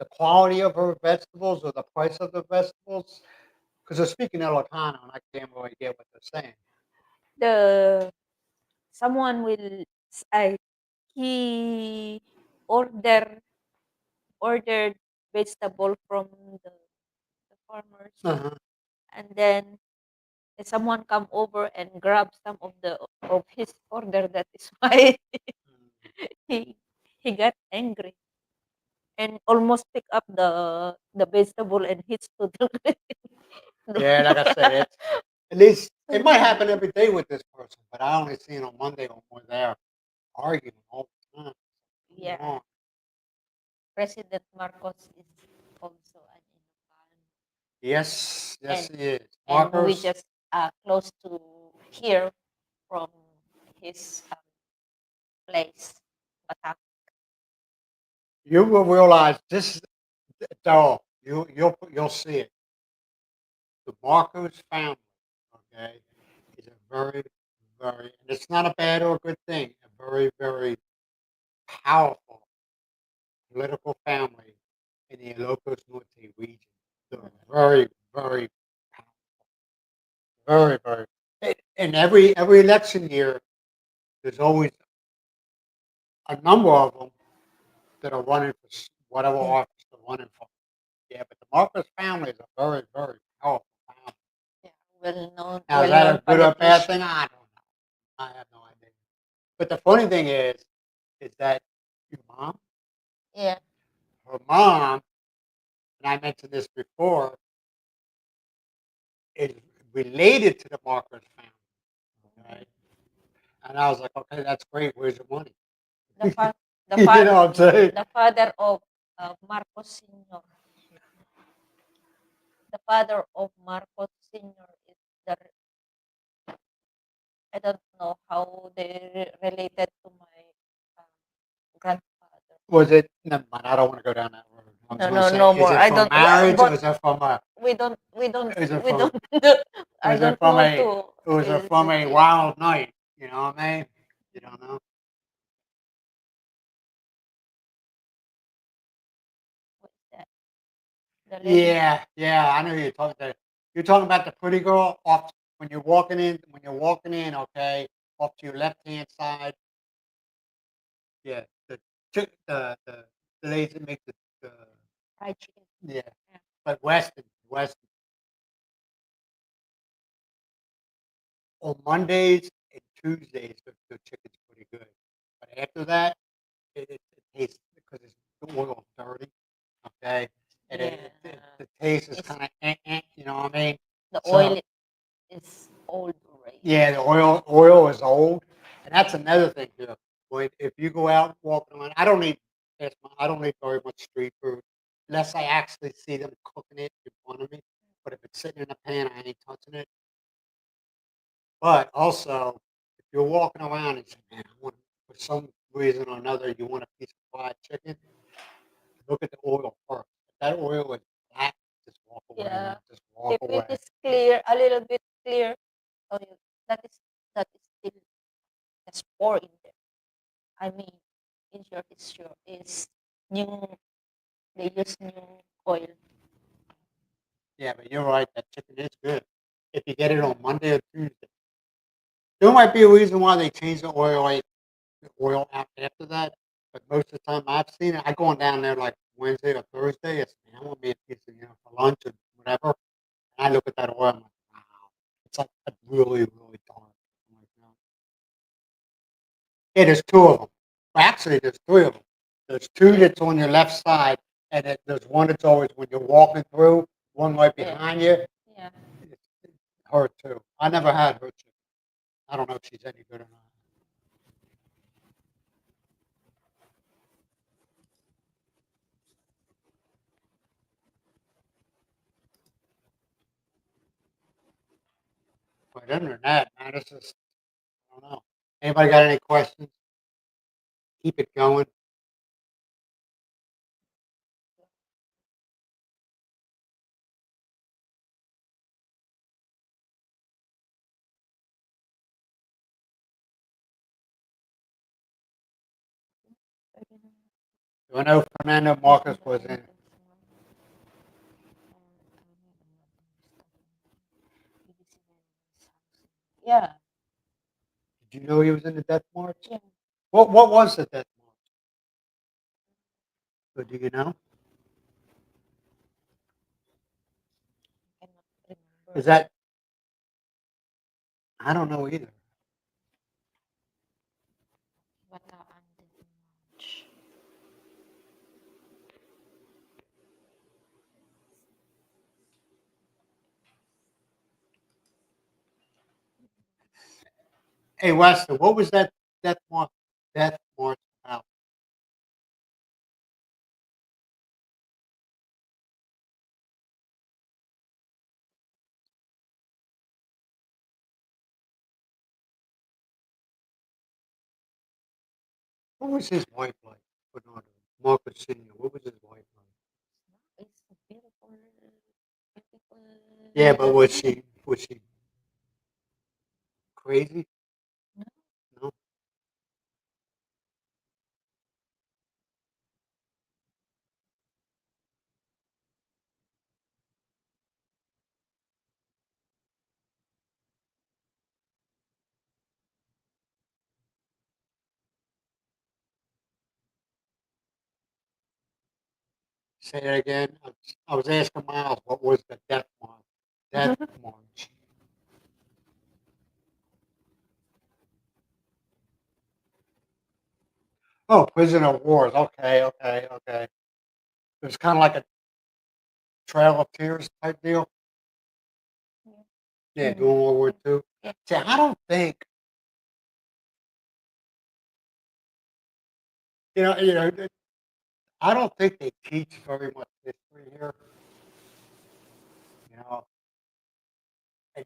The quality of her vegetables or the price of the vegetables? Because they're speaking Ilocano and I can't really get what they're saying. The someone will I he order ordered vegetable from the, the farmers, Uh-huh. and then someone come over and grab some of his order. That is why he he got angry and almost pick up the vegetable and hits to the Yeah, like I said, it's at least it might happen every day with this person, but I only see it on Monday when we're there arguing all the time. Come yeah. on. President Marcos is also an Ilocano, Yes, yes, and he is. we Marcos, just close to hear from his place, Batak. you will realize this, Daryl. You'll see it. The Marcos family, okay, is a very, very, and it's not a bad or a good thing. A very, very powerful political family in the Ilocos Norte region. They're very, very powerful. Very, very. And every election year, there's always a number of them that are running for whatever Yeah. office they're running for. Yeah, but the Marcos family is a very, very powerful family. Yeah, well known, Now, is that a good or bad politician. thing? I don't know. I have no idea. But the funny thing is that your mom, Yeah. her mom, and I mentioned this before, is related to the Marcos family. Okay, and I was like, okay, that's great. Where's your money? The fa- the You fa- know what I'm saying? the father of Marcos Senior. The father of Marcos Senior is the I don't know how they related to my grandfather. Was it? Never mind. I don't want to go down that road. I was No, going to no, say, no is more. it I from don't. Well, marriage or but is it from a? Is it we from? don't. I Was it don't from want a? to Was it spill from a details. wild night? You know what I mean? You don't know. What is that? The lady. Yeah, yeah. I know who you're talking to. You're talking about the pretty girl off when you're walking in. When you're walking in, okay, off to your left-hand side. Yeah, the ladies that make the Fried chicken. yeah, Yeah. but Weston on Mondays and Tuesdays, the chicken's pretty good, but after that, it tastes because it's the oil's dirty, okay, and the taste is It's kinda you know what I mean? the So oil is old already. yeah, the oil is old, and that's another thing too. When if you go out walking around, I don't eat very much street food unless I actually see them cooking it in front of me. But if it's sitting in a pan, I ain't touching it. But also, if you're walking around and say, "Man, I want," for some reason or another, you want a piece of fried chicken, look at the oil first. If that oil is black, just walk away, man. Yeah. Just walk If it away. is clear, a little bit clear, oh, that is still just pour in there. I mean, in short, it's sure is new. They use new oil. Yeah, but you're right. That chicken is good if you get it on Monday or Tuesday. There might be a reason why they changed the oil out after that, but most of the time I've seen it, I go on down there like Wednesday or Thursday. It's, man, I want me a piece of, for lunch or whatever. And I look at that oil, I'm like, wow, it's like a really, really dark. I'm like, no. Yeah, there's two of them. Well, actually, there's three of them. There's two that's on your left side, and there's one that's always when you're walking through, one right Yeah. behind you. Yeah. It's her too. I never had her chicken. I don't know if she's any good or not. But other than that, man, it's just I don't know. Anybody got any questions? Keep it going. I know Fernando Marcos was in. Yeah. Did you know he was in the Death March? Yeah. What was the Death March? So do you know? Cannot remember. Is that I don't know either. Bataan did March. Hey Weston, what was that Death March about? What was his wife like? Bernardo Marcos Senior. What was his wife like? It's a beautiful, beautiful. Yeah, but was she crazy? No. No. Say that again. I was asking Myles what was the Death March? Death March. Oh, prisoner of wars. Okay, okay, okay. It was kind of like a Trail of Tears type deal. Yeah. Yeah, during World War II. Yeah. See, I don't think that- I don't think they teach very much history here. You know,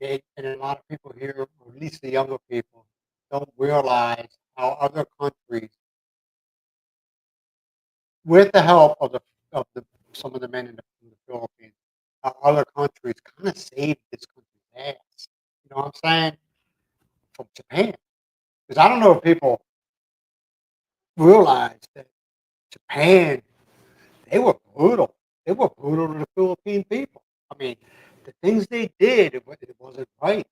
and a lot of people here, or at least the younger people, don't realize how other countries, with the help of the some of the men in the Philippines, how other countries kind of saved this country's ass. You know what I'm saying? From Japan, because I don't know if people realize that Japan they were brutal. They were brutal to the Philippine people. I mean, the things they did, it wasn't right,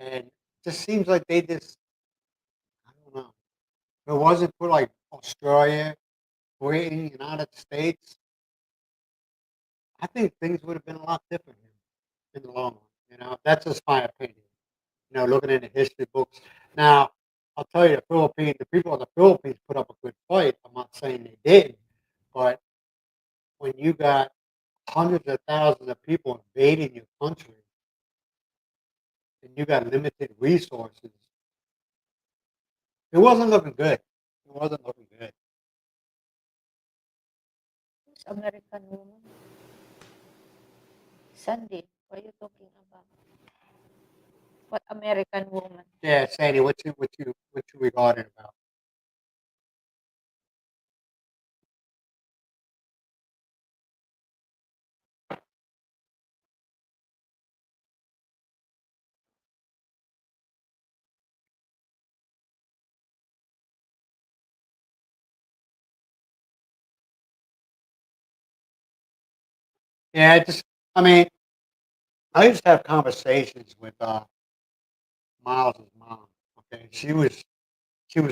and it just seems like they just If it wasn't for like Australia, Britain, United States, I think things would have been a lot different here in the long run. That's just my opinion. Looking in the history books. Now, I'll tell you, the people in the Philippines put up a good fight. I'm not saying they didn't, but when you got hundreds of thousands of people invading your country and you got limited resources, it wasn't looking good. It wasn't looking good. Who's American woman? Sandy, what are you talking about? What American woman? Yeah, Sandy, what you regarding about? Yeah, I mean, I used to have conversations with Miles' mom. Okay, she was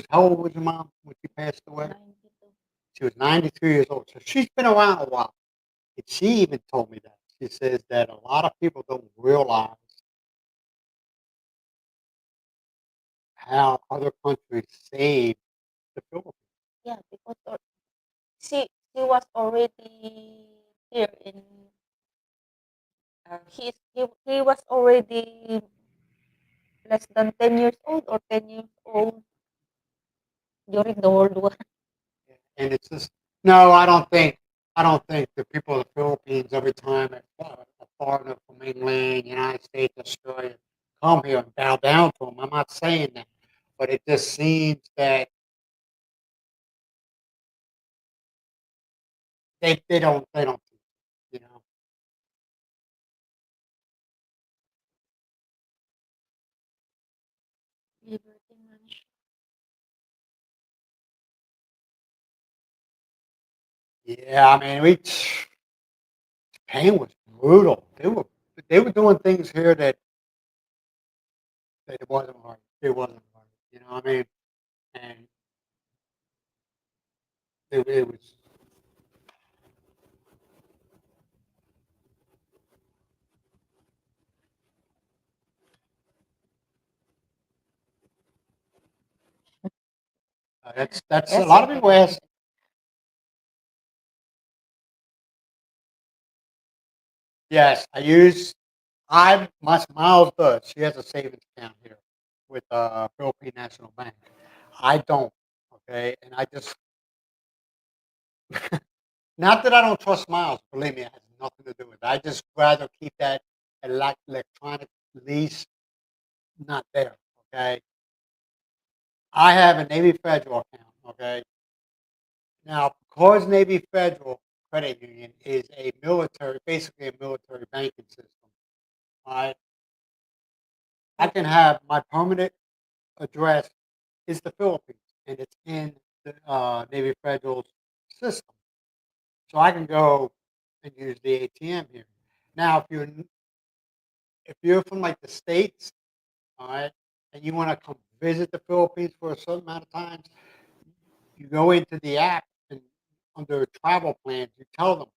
how old was your mom when she passed away? 92. She was 92 years old, so she's been around a while. And she even told me that. She says that a lot of people don't realize how other countries saved the Philippines. Yeah, because she was already here in he was already less than 10 years old or 10 years old during the World War. And it's just no, I don't think the people of the Philippines every time a foreigner from England, United States, Australia come here and bow down to them. I'm not saying that, but it just seems that they don't you know. Liberty Mansion. Yeah, I mean Japan was brutal. They were doing things here that it wasn't right. It wasn't right. You know what I mean? And it was that's a Yes, lot of people ask. Yes, my Miles does. She has a savings account here with Philippine National Bank. I don't. Okay, and I just not that I don't trust Miles. Believe me, it has nothing to do with it. I just rather keep that electronic lease not there. Okay, I have a Navy Federal account. Okay, now because Navy Federal Credit Union is basically a military banking system. All right, I can have my permanent address is the Philippines, and it's in the Navy Federal's system. So I can go and use the ATM here. Now, if you're from like the states, all right, and you want to come visit the Philippines for a certain amount of times, you go into the app and under travel plans, you tell them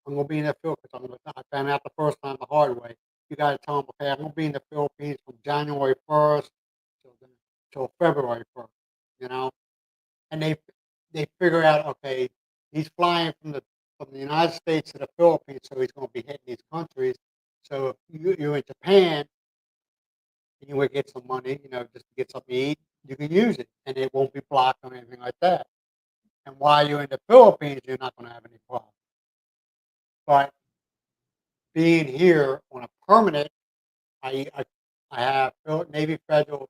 I'm going to be in the Philippines. I found out the first time the hard way. You got to tell them, okay, I'm going to be in the Philippines from January 1st till February 1st. You know, and they figure out, okay, he's flying from the United States to the Philippines, so he's going to be hitting these countries. So if you're in Japan and you want to get some money, just to get something to eat, you can use it, and it won't be blocked or anything like that. And while you're in the Philippines, you're not going to have any problem. But being here on a permanent, I have Navy Federal.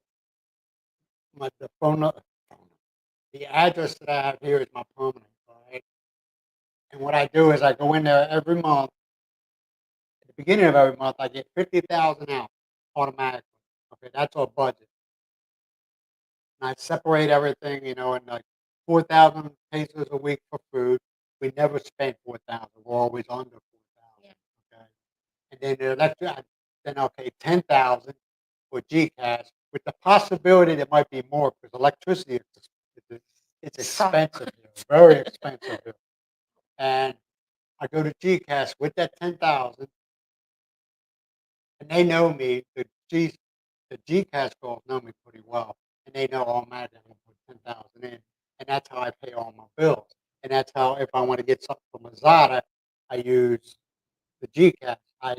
The the address that I have here is my permanent. All right, and what I do is I go in there every month. At the beginning of every month, I get 50,000 out automatically. Okay, that's our budget. And I separate everything, and like 4,000 pesos a week for food. We never spend 4,000. We're always under 4,000. Yeah. Okay, and then the electric, then okay, 10,000 for GCash with the possibility there might be more because electricity is It's So expensive here, very expensive here. And I go to GCash with that 10,000, and they know me. The GCash girls know me pretty well, and they know automatically I'm gonna put 10,000 in, and that's how I pay all my bills. And that's how if I want to get something from Lazada, I use the GCash. I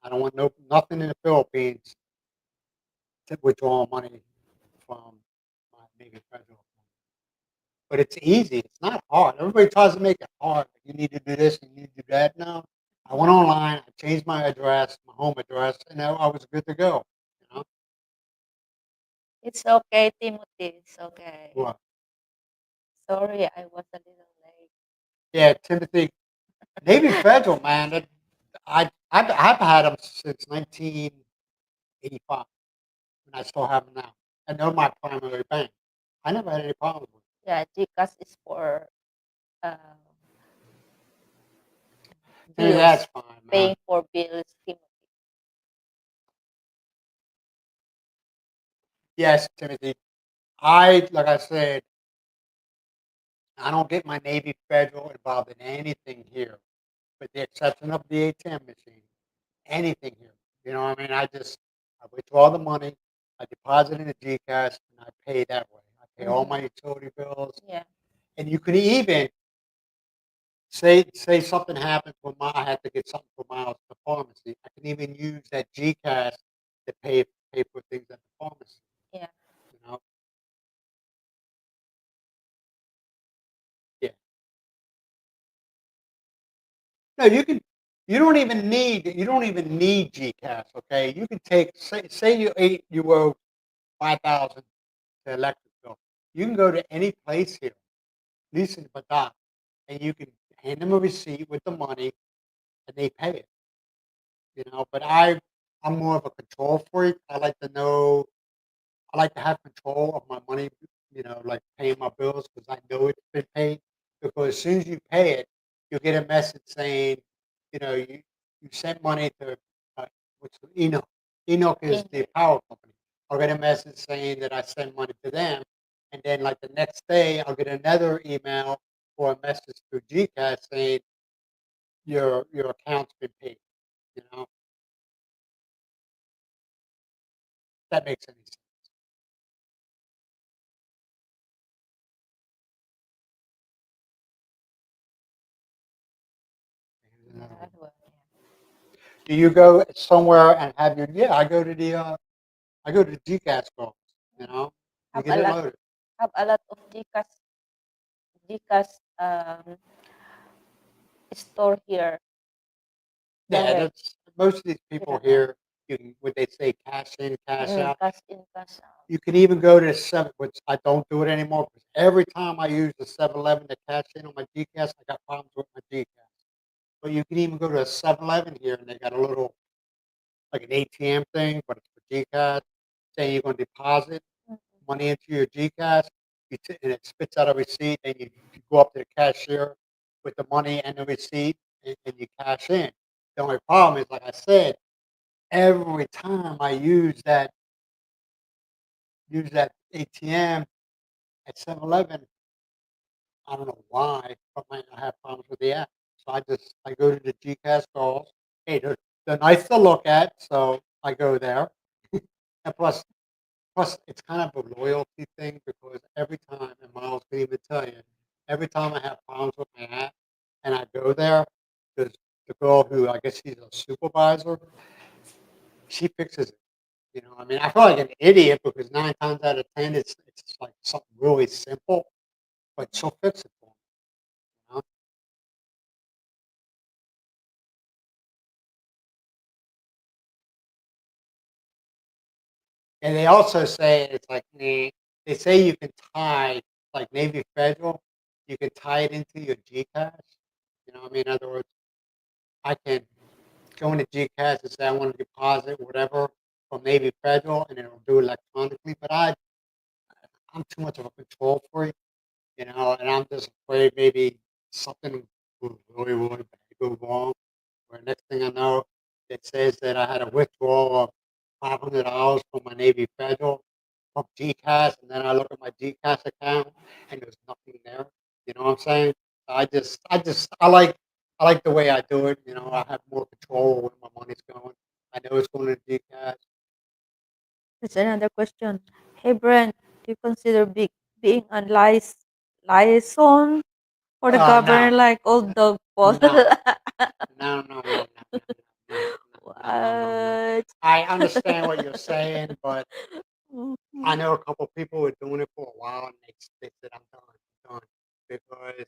don't want nothing in the Philippines to withdraw money from my Navy Federal account. But it's easy. It's not hard. Everybody tries to make it hard. Like, you need to do this and you need to do that. No, I went online. I changed my address, my home address, and I was good to go. You know it's okay, Timothy. It's okay. what? Sorry, I was a little late. Yeah, Timothy, Navy Federal, man. I've had them since 1985, and I still have them now. And they're my primary bank. I never had any problems with them. Yeah, GCash is for um, Timothy, that's bills, fine, man. paying for bills, Timothy. Yes, Timothy. Like I said, I don't get my Navy Federal involved in anything here, with the exception of the ATM machine. Anything here. You know what I mean? I withdraw the money, I deposit in the GCash, and I pay that way. I pay all my utility bills. Yeah. And you can even say something happens when I had to get something for Myles at the pharmacy. I can even use that GCash to pay for things at the pharmacy. Yeah. You know? Yeah. No, you can. You don't even need GCash. Okay, you can take say you owe 5,000 to electric bill. You can go to any place here, at least in Badoc, and you can hand them a receipt with the money, and they pay it. But I'm more of a control freak. I like to have control of my money, like paying my bills because I know it's been paid. Because as soon as you pay it, you'll get a message saying, you sent money to what's Enoch. Enoch is the power company. I'll get a message saying that I sent money to them, and then like the next day, I'll get another email or a message through GCash saying your account's been paid. You know, if that makes any sense. Here's another one. Well, Do you go somewhere and have your? Yeah, I go to GCash calls. You have get a it lot loaded. have a lot of GCash store here Yeah, direct. that's most of these people Yeah. here. You can, what they say, cash in, cash out. Cash in, cash out. You can even go to which I don't do it anymore. Because every time I use the 7-Eleven to cash in on my GCash, I got problems with my GCash. But you can even go to a 7-Eleven here, and they got a little like an ATM thing, but it's for GCash, saying you're going to deposit money into your GCash, and it spits out a receipt, and you go up to the cashier with the money and the receipt, and you cash in. The only problem is, like I said, every time I use that ATM at 7-Eleven, I don't know why, but I have problems with the app. So I go to the GCash calls. Hey, they're nice to look at, so I go there. And plus, it's kind of a loyalty thing because every time, and Myles can even tell you, every time I have problems with my app and I go there, there's the girl who I guess she's a supervisor, she fixes it. I mean, I feel like an idiot because 9 times out of 10, it's like something really simple, but she'll fix it for me. You know? And they also say it's like they say you can tie like Navy Federal, you can tie it into your GCash. I mean, in other words, I can go into GCash and say I want to deposit whatever from Navy Federal, and it'll do it electronically. But I'm too much of a control freak, and I'm just afraid maybe something will really bad go wrong. Where next thing I know, it says that I had a withdrawal of $500 from my Navy Federal from GCash, and then I look at my GCash account, and there's what I'm saying? I like the way I do it. You know, I have more control where my money's going. I know it's going to the cash. There's another question. Hey Brent, do you consider being a liaison for the governor No, like old dog Paul? no, no, no. What? I understand what you're saying, but I Mhm. know a couple people who are doing it for a while, and they said, I'm done, because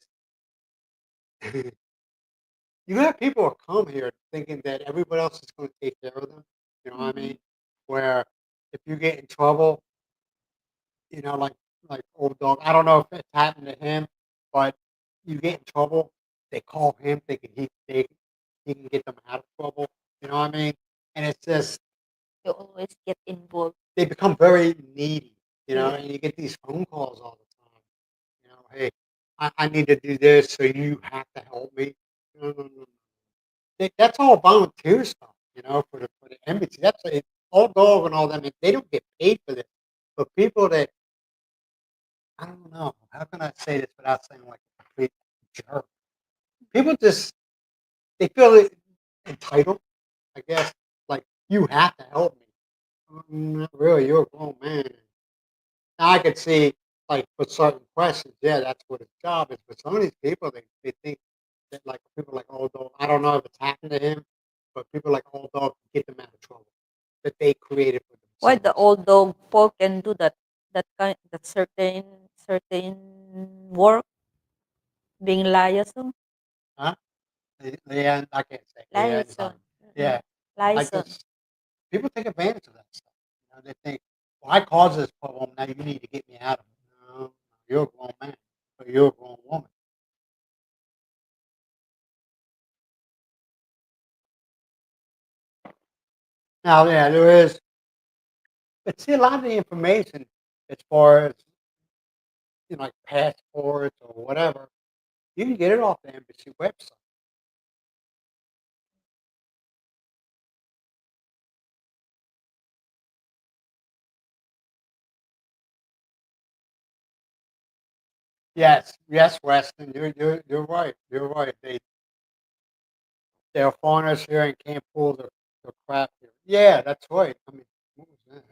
you have people who come here thinking that everybody else is going to take care of them. You know what I Mhm. mean? Where if you get in trouble, you know, like old dog. I don't know if it's happened to him, but you get in trouble, they call him thinking he can get them out of trouble. You know what I mean? And it's just You always get involved. they become very needy. You know, Yeah. and you get these phone calls all the time. You know, hey, I need to do this, so you have to help me. No, no, no. That's all volunteer stuff, you know, for the embassy. That's it. All dog and all them. They don't get paid for this. But people that I don't know, how can I say this without saying like a complete jerk? People just they feel entitled, I guess. Like you have to help me. Not really, you're a grown man. Now I could see like for certain questions, yeah, that's what his job is. But some of these people they think that like people like old dog. I don't know if it's happened to him, but people like old dog can get them out of trouble that they created for Why the themselves. old dog Paul can do that certain work being liaison? Huh? Leanne, I can't say Leanne. Liaison. Yeah, I Liaison. just people take advantage of that stuff. You know, they think, well, I caused this problem. Now you need to get me out of it. No, you're a grown man, or you're a grown woman. Now, yeah, there is. But see, a lot of the information as far as like passports or whatever, you can get it off the embassy website. Yes, yes, Weston, you're right. You're right. They're foreigners here and can't pull the crap here. Yeah, that's right. I mean, what was that?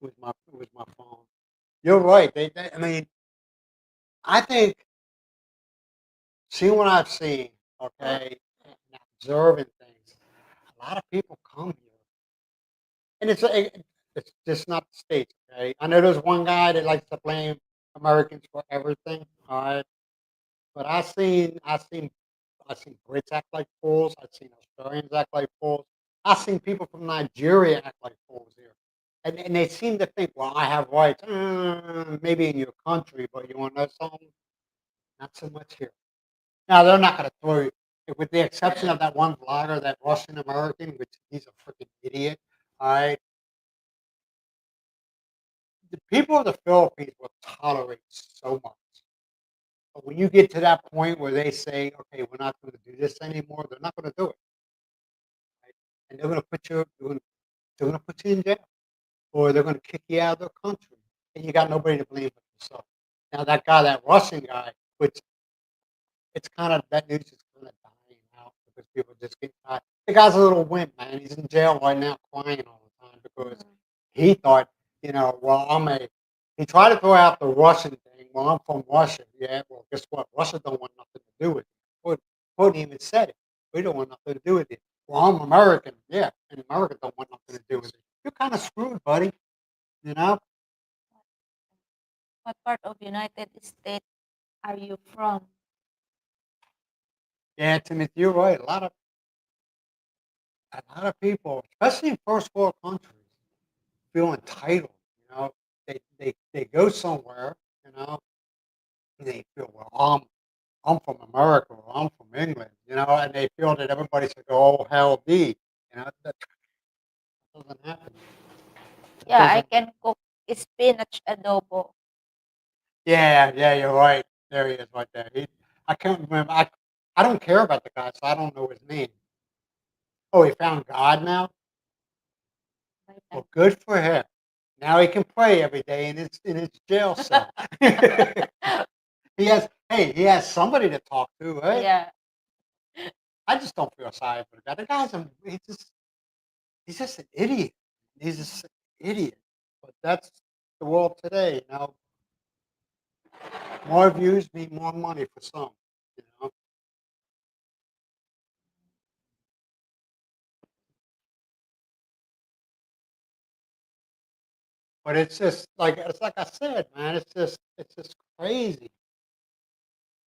It was my phone. You're right. I mean, I think seeing what I've seen, okay, and observing things. A lot of people come here, and it's just not the states. Okay, I know there's one guy that likes to blame Americans for everything. All right, but I seen Brits act like fools. I've seen Australians act like fools. I've seen people from Nigeria act like fools here. And they seem to think, well, I have rights, maybe in your country, but you want to know something? Not so much here. Now, they're not going to throw you, with the exception of that one vlogger, that Russian American, which he's a freaking idiot. All right. The people of the Philippines will tolerate so much. But when you get to that point where they say, okay, we're not going to do this anymore, they're not going to do it. Right? And they're going to put you in jail, or they're going to kick you out of their country, and you got nobody to blame but yourself. Now that Russian guy, which it's kind of that news is kind of dying out because people just get tired. The guy's a little wimp, man. He's in jail right now, crying all the time because Mhm. he thought, well, He tried to throw out the Russian thing. Well, I'm from Russia. Yeah. Well, guess what? Russia don't want nothing to do with it. Putin even said it. We don't want nothing to do with it. Well, I'm American. Yeah, and America don't want nothing to do with it. You're kind of screwed, buddy. You know? What part of United States are you from? Yeah, Timothy, you're right. A lot of people, especially in first world countries, feel entitled. They go somewhere, and they feel, well, I'm from America, or I'm from England, and they feel that everybody should go, oh hell D. That doesn't happen. That Yeah, I doesn't. can cook spinach adobo. Yeah, yeah, you're right. There he is, right there. I can't remember. I don't care about the guy, so I don't know his name. Oh, he found God now. By that. Well, good for him. Now he can pray every day in his jail cell. He has somebody to talk to, right? Yeah. I just don't feel sorry for the guy. The guy's he's just an idiot. He's just an idiot. But that's the world today, you know. More views mean more money for some, you know. But it's like I said, man. It's just crazy.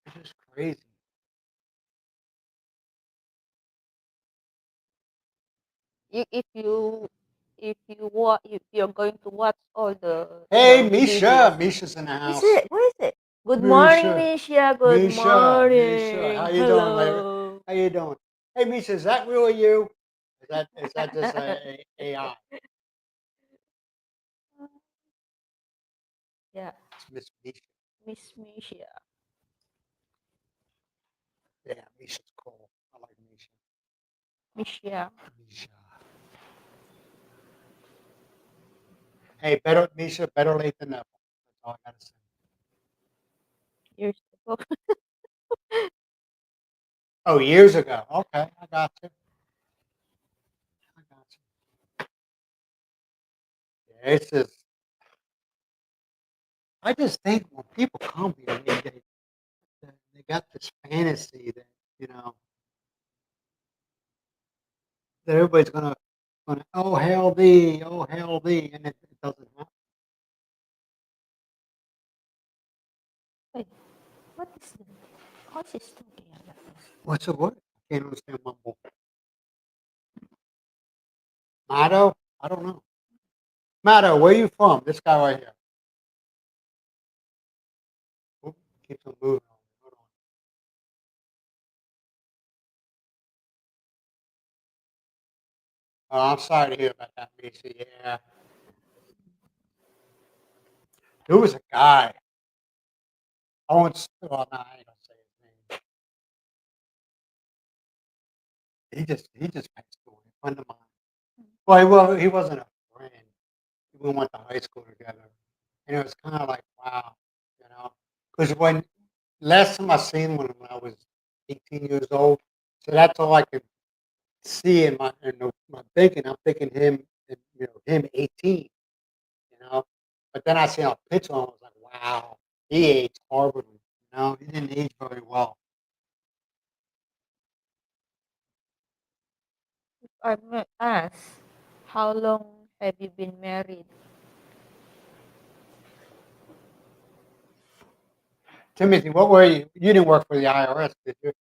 It's just crazy. You if you're going to watch all the Hey, videos. Misha's in the Is house. it? Where is it? Good morning, Misha, Misha. Good Misha, how morning. you doing, lady? Hello. How you doing? Hey, Misha, is that really you? Is that just a AI? Yeah, It's Miss Misha. Miss Misha. Yeah, Misha's cool. I like Misha. Misha. Misha. Hey, better late than never. That's all I gotta say. Years ago. Oh, years ago. Okay, I got you. I got you. Yeah, it's just, I just think when people come here, they got this fantasy that you know that everybody's gonna oh hail thee, and it doesn't happen. Wait, what is that? What is talking about this? What's the word? I can't understand mumble. Motto? I don't know. Motto, where you from? This guy right here. Oop, keeps on moving. Hold on. Oh, I'm sorry to hear about that, Macy. Yeah, there was a guy. I won't. Well, no, I ain't gonna say his name. He just passed away. A friend of mine. Well, he wasn't a friend. We went to high school together, and it was kind of like wow, you know, because when last time I seen one when I was 18 years old, so that's all I could see my thinking. I'm thinking him, him 18, you know, but then I seen a picture and I was like, wow, he aged horribly, you know, he didn't age very well. I may ask, how long have you been married? Timothy, what were you? You didn't work for the IRS, did you?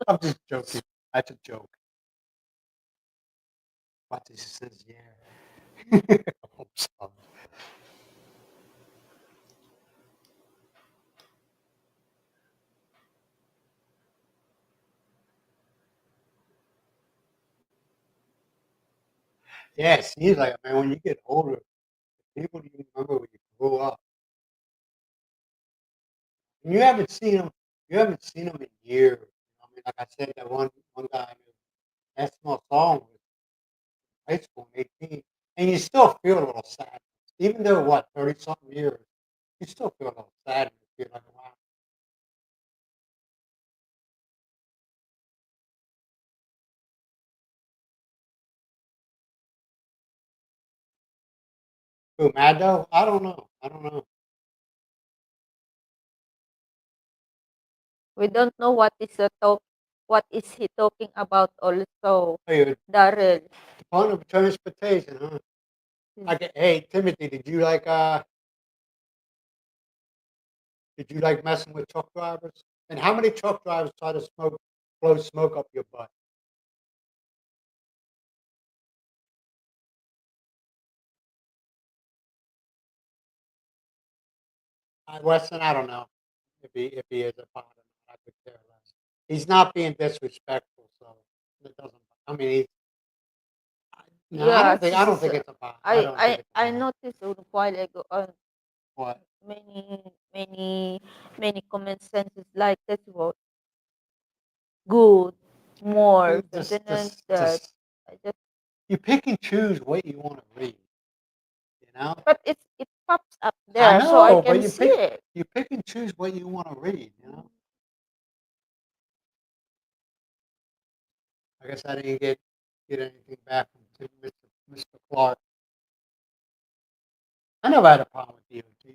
I'm just joking. That's a joke. But he says, yeah. I'm sorry. Yeah, it seems like, man, when you get older, people do you remember when you grew up. And you haven't seen them in years. I mean, like I said, that one guy, that's my song was high school, 18, and you still feel a little sad. Even though, what, 30 something years, you still feel a little sad. You feel like, wow. Who, Mad Dog? I don't know. I don't know. We don't know what is he talking about also, Hey, Daryl. Department of Transportation, huh? Hey, Timothy, did you like messing with truck drivers? And how many truck drivers try to blow smoke up your butt? Weston, I don't know if he is a bot or not. I could care less. He's not being disrespectful, so it doesn't. I mean, no, Yeah, I don't think it's a bot. I don't think it's a I bot. noticed a while ago on What? many many many comment sentences like that about good, more, Just, maintenance that just I just you pick and choose what you want to read. You know. But it pops up I there, so I know, but can see it. you pick and choose what you want to read. You know. I guess I didn't get anything back from Mr. Clark. I never had a problem with DOT,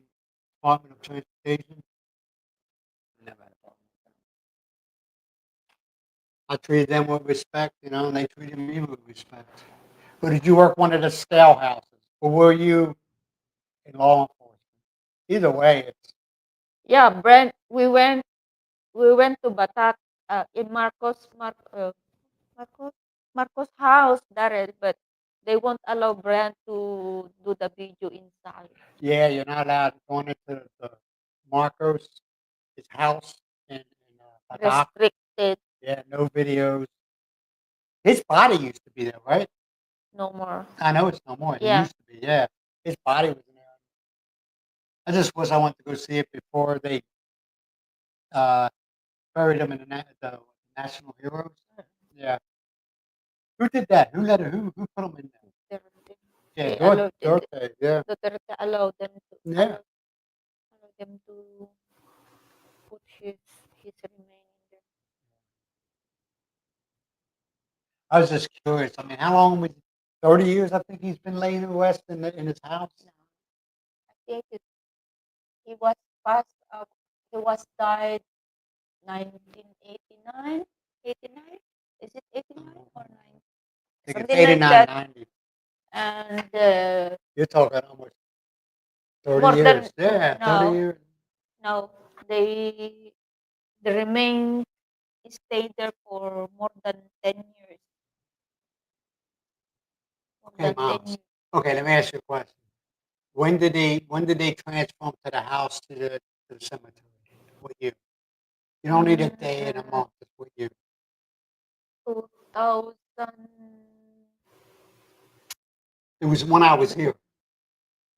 Department of Transportation. Never had a problem with them. I treated them with respect, you know, and they treated me with respect. Or did you work one of the scale houses? Or were you in law enforcement? Either way, it's Yeah, Brent, we went to Batak, in Marcos Marcos house, Darrell, but they won't allow Brent to do the video inside. yeah, you're not allowed going into the Marcos, his house in Badoc. Restricted, Yeah, no videos. His body used to be there, right? no more. I know it's no more. It Yeah, used to be, yeah. His body was in there. I just wish I went to go see it before they uh, buried him in the National Heroes. Yeah. Who did that? Who put him in there? Duterte. Yeah, They allowed Dorte. Yeah. Duterte allowed them to Yeah. allow them to put his remains there. I was just curious. I mean, how long was 30 years? I think he's been laying in West in his house. No, I think he was passed up. He was died 1989. 89? Is it 89 or 9? I think it's Something like 89, that. 90. And You're talking almost 30 more than years. Yeah, 30 no, years. no, they the remain stayed there for more than 10 years. More Okay, than 10 Miles. years. Okay, let me ask you a question. When did they transfer him to the house to the cemetery? What year? You don't need a day and a month. It's what year? 2000. It was when I was here.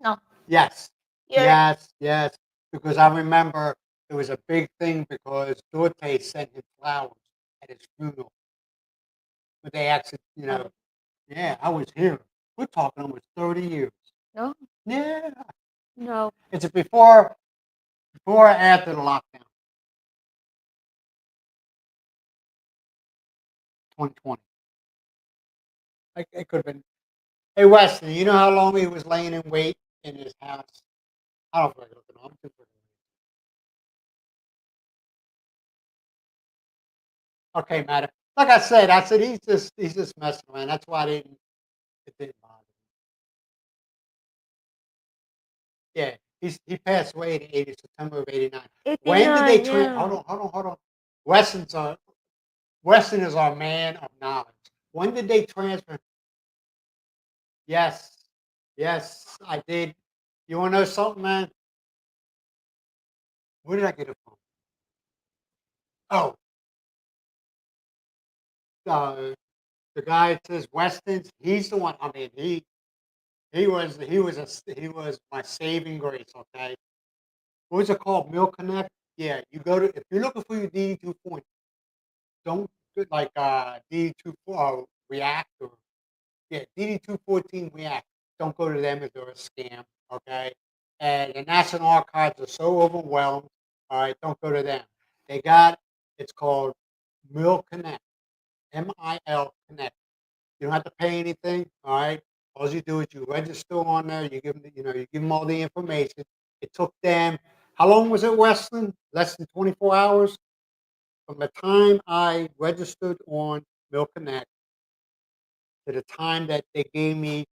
No, Yes. year. Yes, yes. Because I remember it was a big thing because Dorte sent him flowers at his funeral. But they actually, you know, yeah, I was here. We're talking almost 30 years. No, Yeah. no. It's before or after the lockdown, 2020. It could have been. Hey, Wesley, you know how long he was laying in wait in his house? I don't feel like looking. I'm too freaking. Okay, Matt. Like I said he's just messing around. That's why it didn't bother me. Yeah, he passed away in September of '89. When did they 89, hold yeah. on, hold on. Weston is our man of knowledge. When did they transfer? Yes, yes, I did. You want to know something, man? Where did I get it from? Oh, uh, the guy that says Weston's. He's the one. I mean, he was my saving grace. Okay, what was it called? Milk Connect. Yeah, you go to if you're looking for your DD 2 point, don't like DD 2 React or yeah DD 214 React. Don't go to them if they're a scam. Okay, and the National Archives are so overwhelmed. All right, don't go to them. They got it's called Mill Connect. MIL Connect. You don't have to pay anything. All right. All you do is you register on there. You give them, you give them all the information. It took them. How long was it, Weston? Less than 24 hours from the time I registered on Mill Connect to the time that they gave me,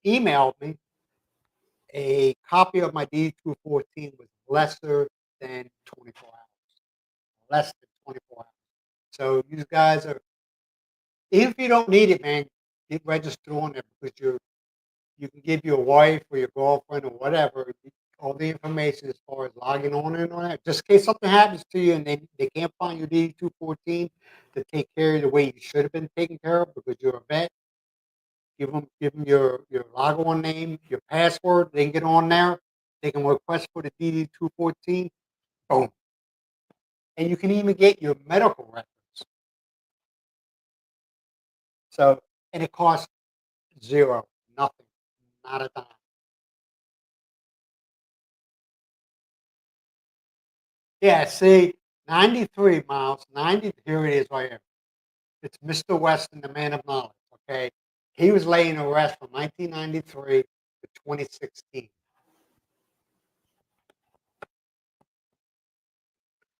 emailed me a copy of my D214 was lesser than 24 hours. Less than 24 hours. So you guys are, even if you don't need it, man, get registered on there because you can give your wife or your girlfriend or whatever all the information as far as logging on and on that. Just in case something happens to you and they can't find your D214 to take care of the way you should have been taken care of because you're a vet. Give them your log on name, your password. They can get on there. They can request for the DD214. Boom. And you can even get your medical records. So, and it costs zero, nothing, not a dime. Yeah, see, 93 Miles, 90, here it is right here. It's Mr. Weston, the man of knowledge, okay? He was laying to rest from 1993 to 2016.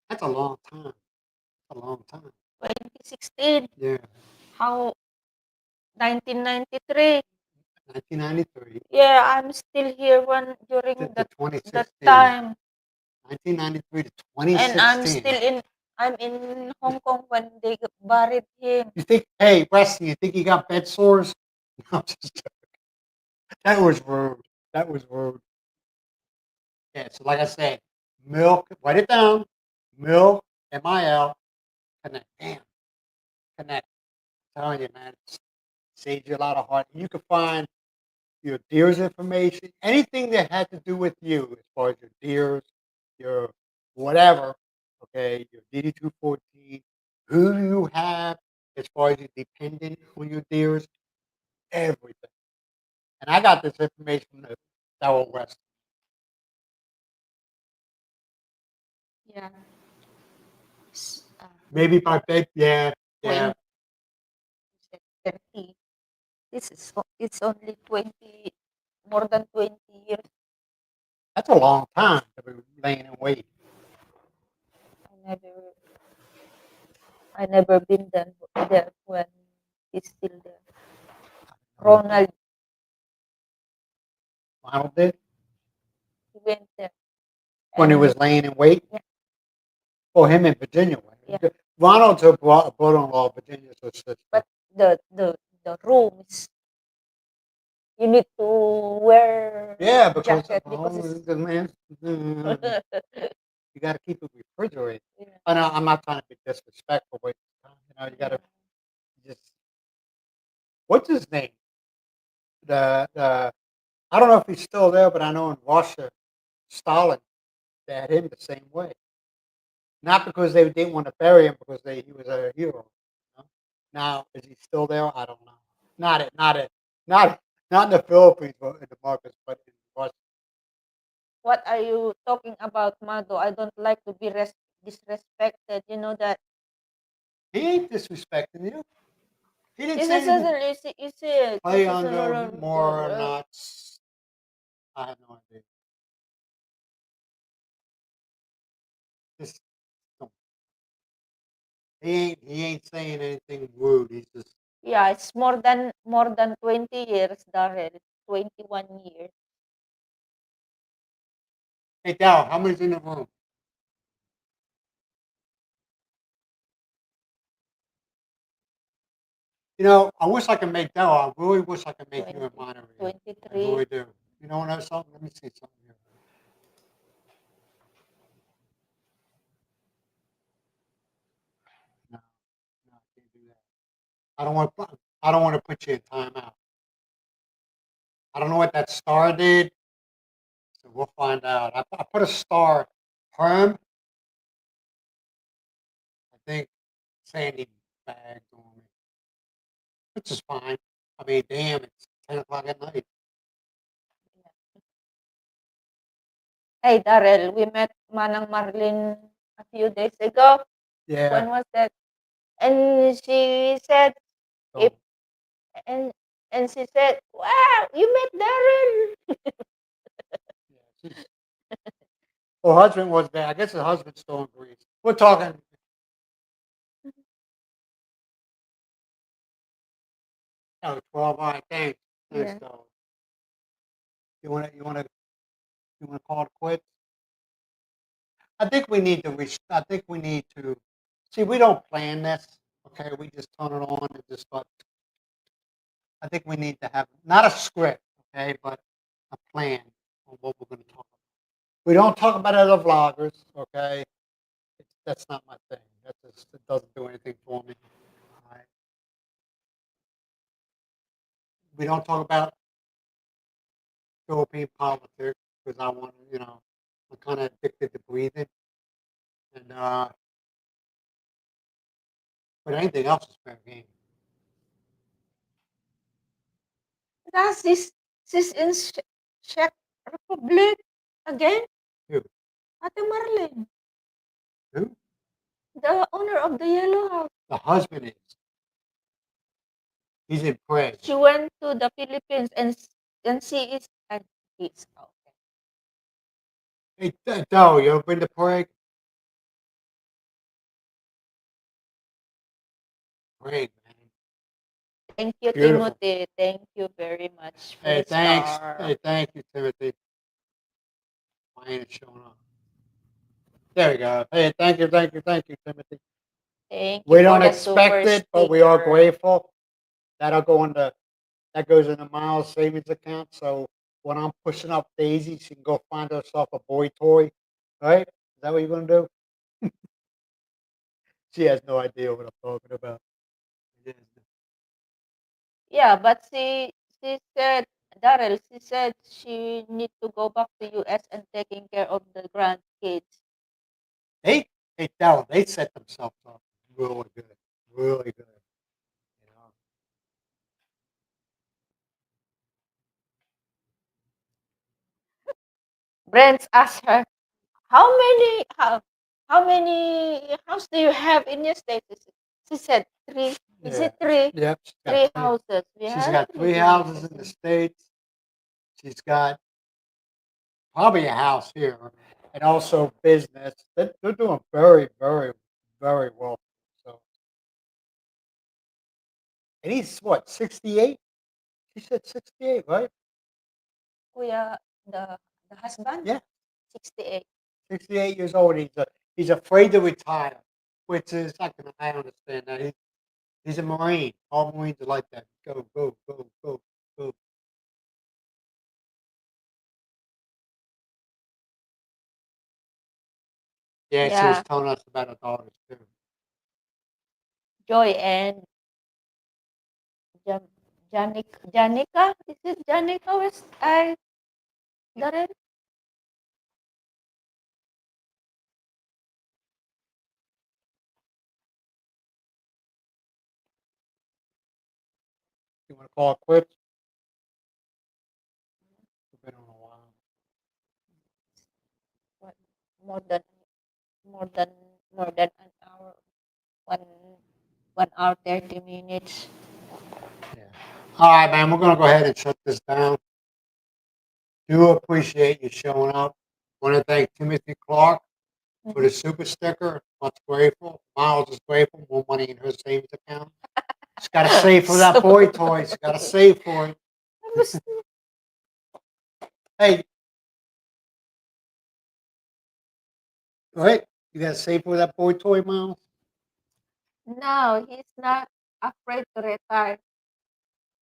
That's a long time. That's a long time. 2016. Yeah, How 1993? 1993 Yeah, I'm still here when during to that 2016. time, 1993 to and I'm 2016. still in. I'm in Hong Kong when they buried him. You think, hey, Weston, you think he got bed sores? No, that was rude. That was rude. Yeah, so like I said, milk, write it down. Milk, MIL, connect. Damn, connect. I'm telling you, man, it saves you a lot of heart. You can find your deer's information, anything that had to do with you, as far as your deers, your whatever, okay, your DD214, who you have, as far as your dependent on your deers, everything. And I got this information from the Darrell West. Yeah. Maybe by bed, yeah, yeah. 30. It's only 20, more than 20 years. That's a long time to be laying in wait. I never I never been there when he's still there. Ronald, Ronald did he went there. when he And was laying in wait. yeah, Oh, him in Virginia. yeah. Ronald's a brother-in-law of Virginia's her sister. But the rooms, you need to wear Yeah, because jacket because it's the man, you got to keep it refrigerated. yeah, I know I'm not trying to be disrespectful, but you know you got to just what's his name? The I don't know if he's still there, but I know in Russia, Stalin they had him the same way. Not because they didn't want to bury him, because he was a hero. You know? Now is he still there? I don't know. Not not in the Philippines, but in the Marcus, but in Russia. What are you talking about, Mado? I don't like to be disrespected. You know that. He ain't disrespecting you. He didn't Is say it anything. suddenly? Is it? Play under more nuts. I have no idea. Just don't. He ain't saying anything rude. He's just Yeah, it's more than 20 years, Darrell. 21 years. hey Dal, how many's in the room? You know, I wish I could make Dal. I really wish I could make you a 20, moderator. I 23. really do. You know what I something? Let me see something here. No, no, I can't do that. I don't want. I don't want to put you in timeout. I don't know what that star did, so we'll find out. I put a star. Herm, I think Sandy bagged on me, which is fine. I mean, damn, it's 10 o'clock at night. Hey, Darrell, we met Manang Marlin a few days ago. Yeah. When was that? And she said, if So, and and she said, "Wow, you met Darrell." yeah, her husband was there. I guess her husband's still in Greece. We're talking. Oh, 12. All right, thanks. Thanks, Yeah. though. You want to call it quits? I think we need to. I think we need to. See, we don't plan this. Okay, we just turn it on and just start. I think we need to have not a script, okay, but a plan on what we're going to talk about. We don't talk about other vloggers, okay? That's not my thing. That just it doesn't do anything for me. All right? We don't talk about Philippine politics because I want to, I'm kind of addicted to breathing, and but anything else is fair game. That's she's in Czech Republic again. Who? Ate Marlin. Who? The owner of the yellow house. The husband is. He's in Prague. She went to the Philippines and she is and he's okay. Hey, Doe, you ever been to Prague? Prague, man. Thank you, Beautiful. Timothy. Thank you very much for Hey, the thanks. star. Hey, thank you, Timothy. Why ain't it showing up? There we go. Hey, thank you, Timothy. Thank you We for don't the expect super it, but we are sticker. grateful. That goes in the Myles savings account. So when I'm pushing up Daisy, she can go find herself a boy toy. Right? Is that what you're gonna do? She has no idea what I'm talking about. Yeah, but she said Daryl, she said she need to go back to US and taking care of the grandkids. They tell they set themselves up really good, really good. You know, Brent asked her, how many houses do you have in your state? She said three. Is yeah, it three? yep. Three houses. We She's have got three three houses in the houses. states. She's got probably a house here, and also business. They're doing very, very, very well. So, and he's what 68? She said 68, right? Kuya, the husband, Yeah, 68. 68 years old. He's afraid to retire, which is I understand that. He's a Marine. All Marines are like that. Go, go, go, go, go. Yeah, she was Yeah, telling us about her daughters too. Joy and Janica. Is it Janica West? I Darren? You want to call it quits? We've been on a while. What, more than more than more than an hour. One 1 hour 30 minutes. Yeah. All right, man. We're gonna go ahead and shut this down. Do appreciate you showing up. Want to thank Timothy Clark for the super sticker. Much grateful. Miles is grateful. More money in her savings account. She's got to save for that boy toy. She's got to save for it. Hey, right? You got to save for that boy toy, Miles. No, he's not afraid to retire.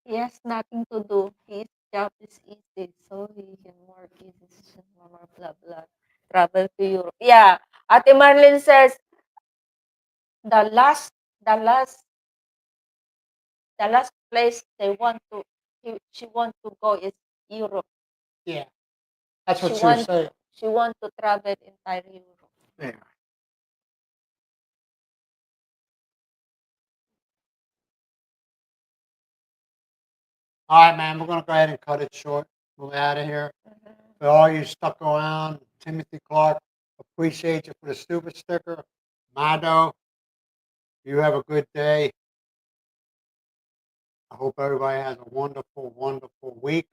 He has nothing to do. His job is easy, so he can work his blah blah blah. Travel to Europe. Yeah, Ate Marlene says the last the last the last place she want to go is Europe. Yeah, that's She what she was want saying. she want to travel entire Europe. Yeah. All right, man. We're gonna go ahead and cut it short. We're out of here. For all you stuck around, Timothy Clark, appreciate you for the super sticker. Mado, you have a good day. I hope everybody has a wonderful, wonderful week.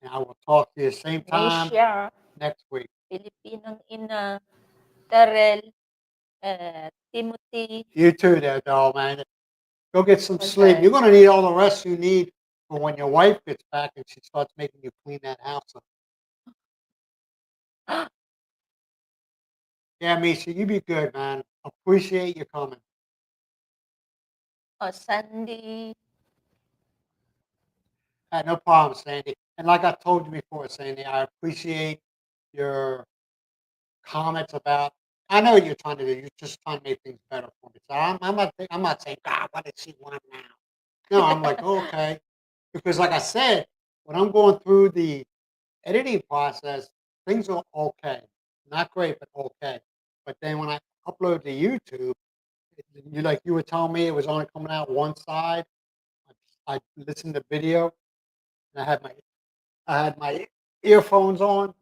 And I will talk to you same time Asia, next week. Filipinong ina, Terrell, Timothy. You too, there, doll man. Go get some sleep. Okay. You're gonna need all the rest you need for when your wife gets back and she starts making you clean that house up. Yeah, Misha, you be good, man. Appreciate you coming. Sandy. No problem, Sandy. And like I told you before, Sandy, I appreciate your comments about. I know what you're trying to do. You're just trying to make things better for me. So I'm not saying, God, what does she want now? No, I'm like, oh, okay, because like I said, when I'm going through the editing process, things are okay, not great, but okay. But then when I upload to YouTube, you like you were telling me it was only coming out one side. I listened to video, and I had my earphones on,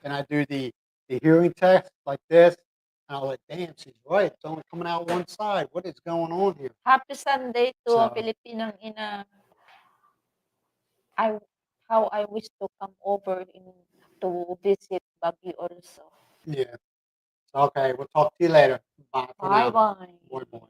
and I do the hearing test like this. And I was like, damn, she's right. It's only coming out one side. What is going on here? Happy Sunday to So- Filipinang ina. How I wish to come over to visit Baguio also. Yeah. Okay, we'll talk to you later. Bye for now. Bye bye. Boy, boy.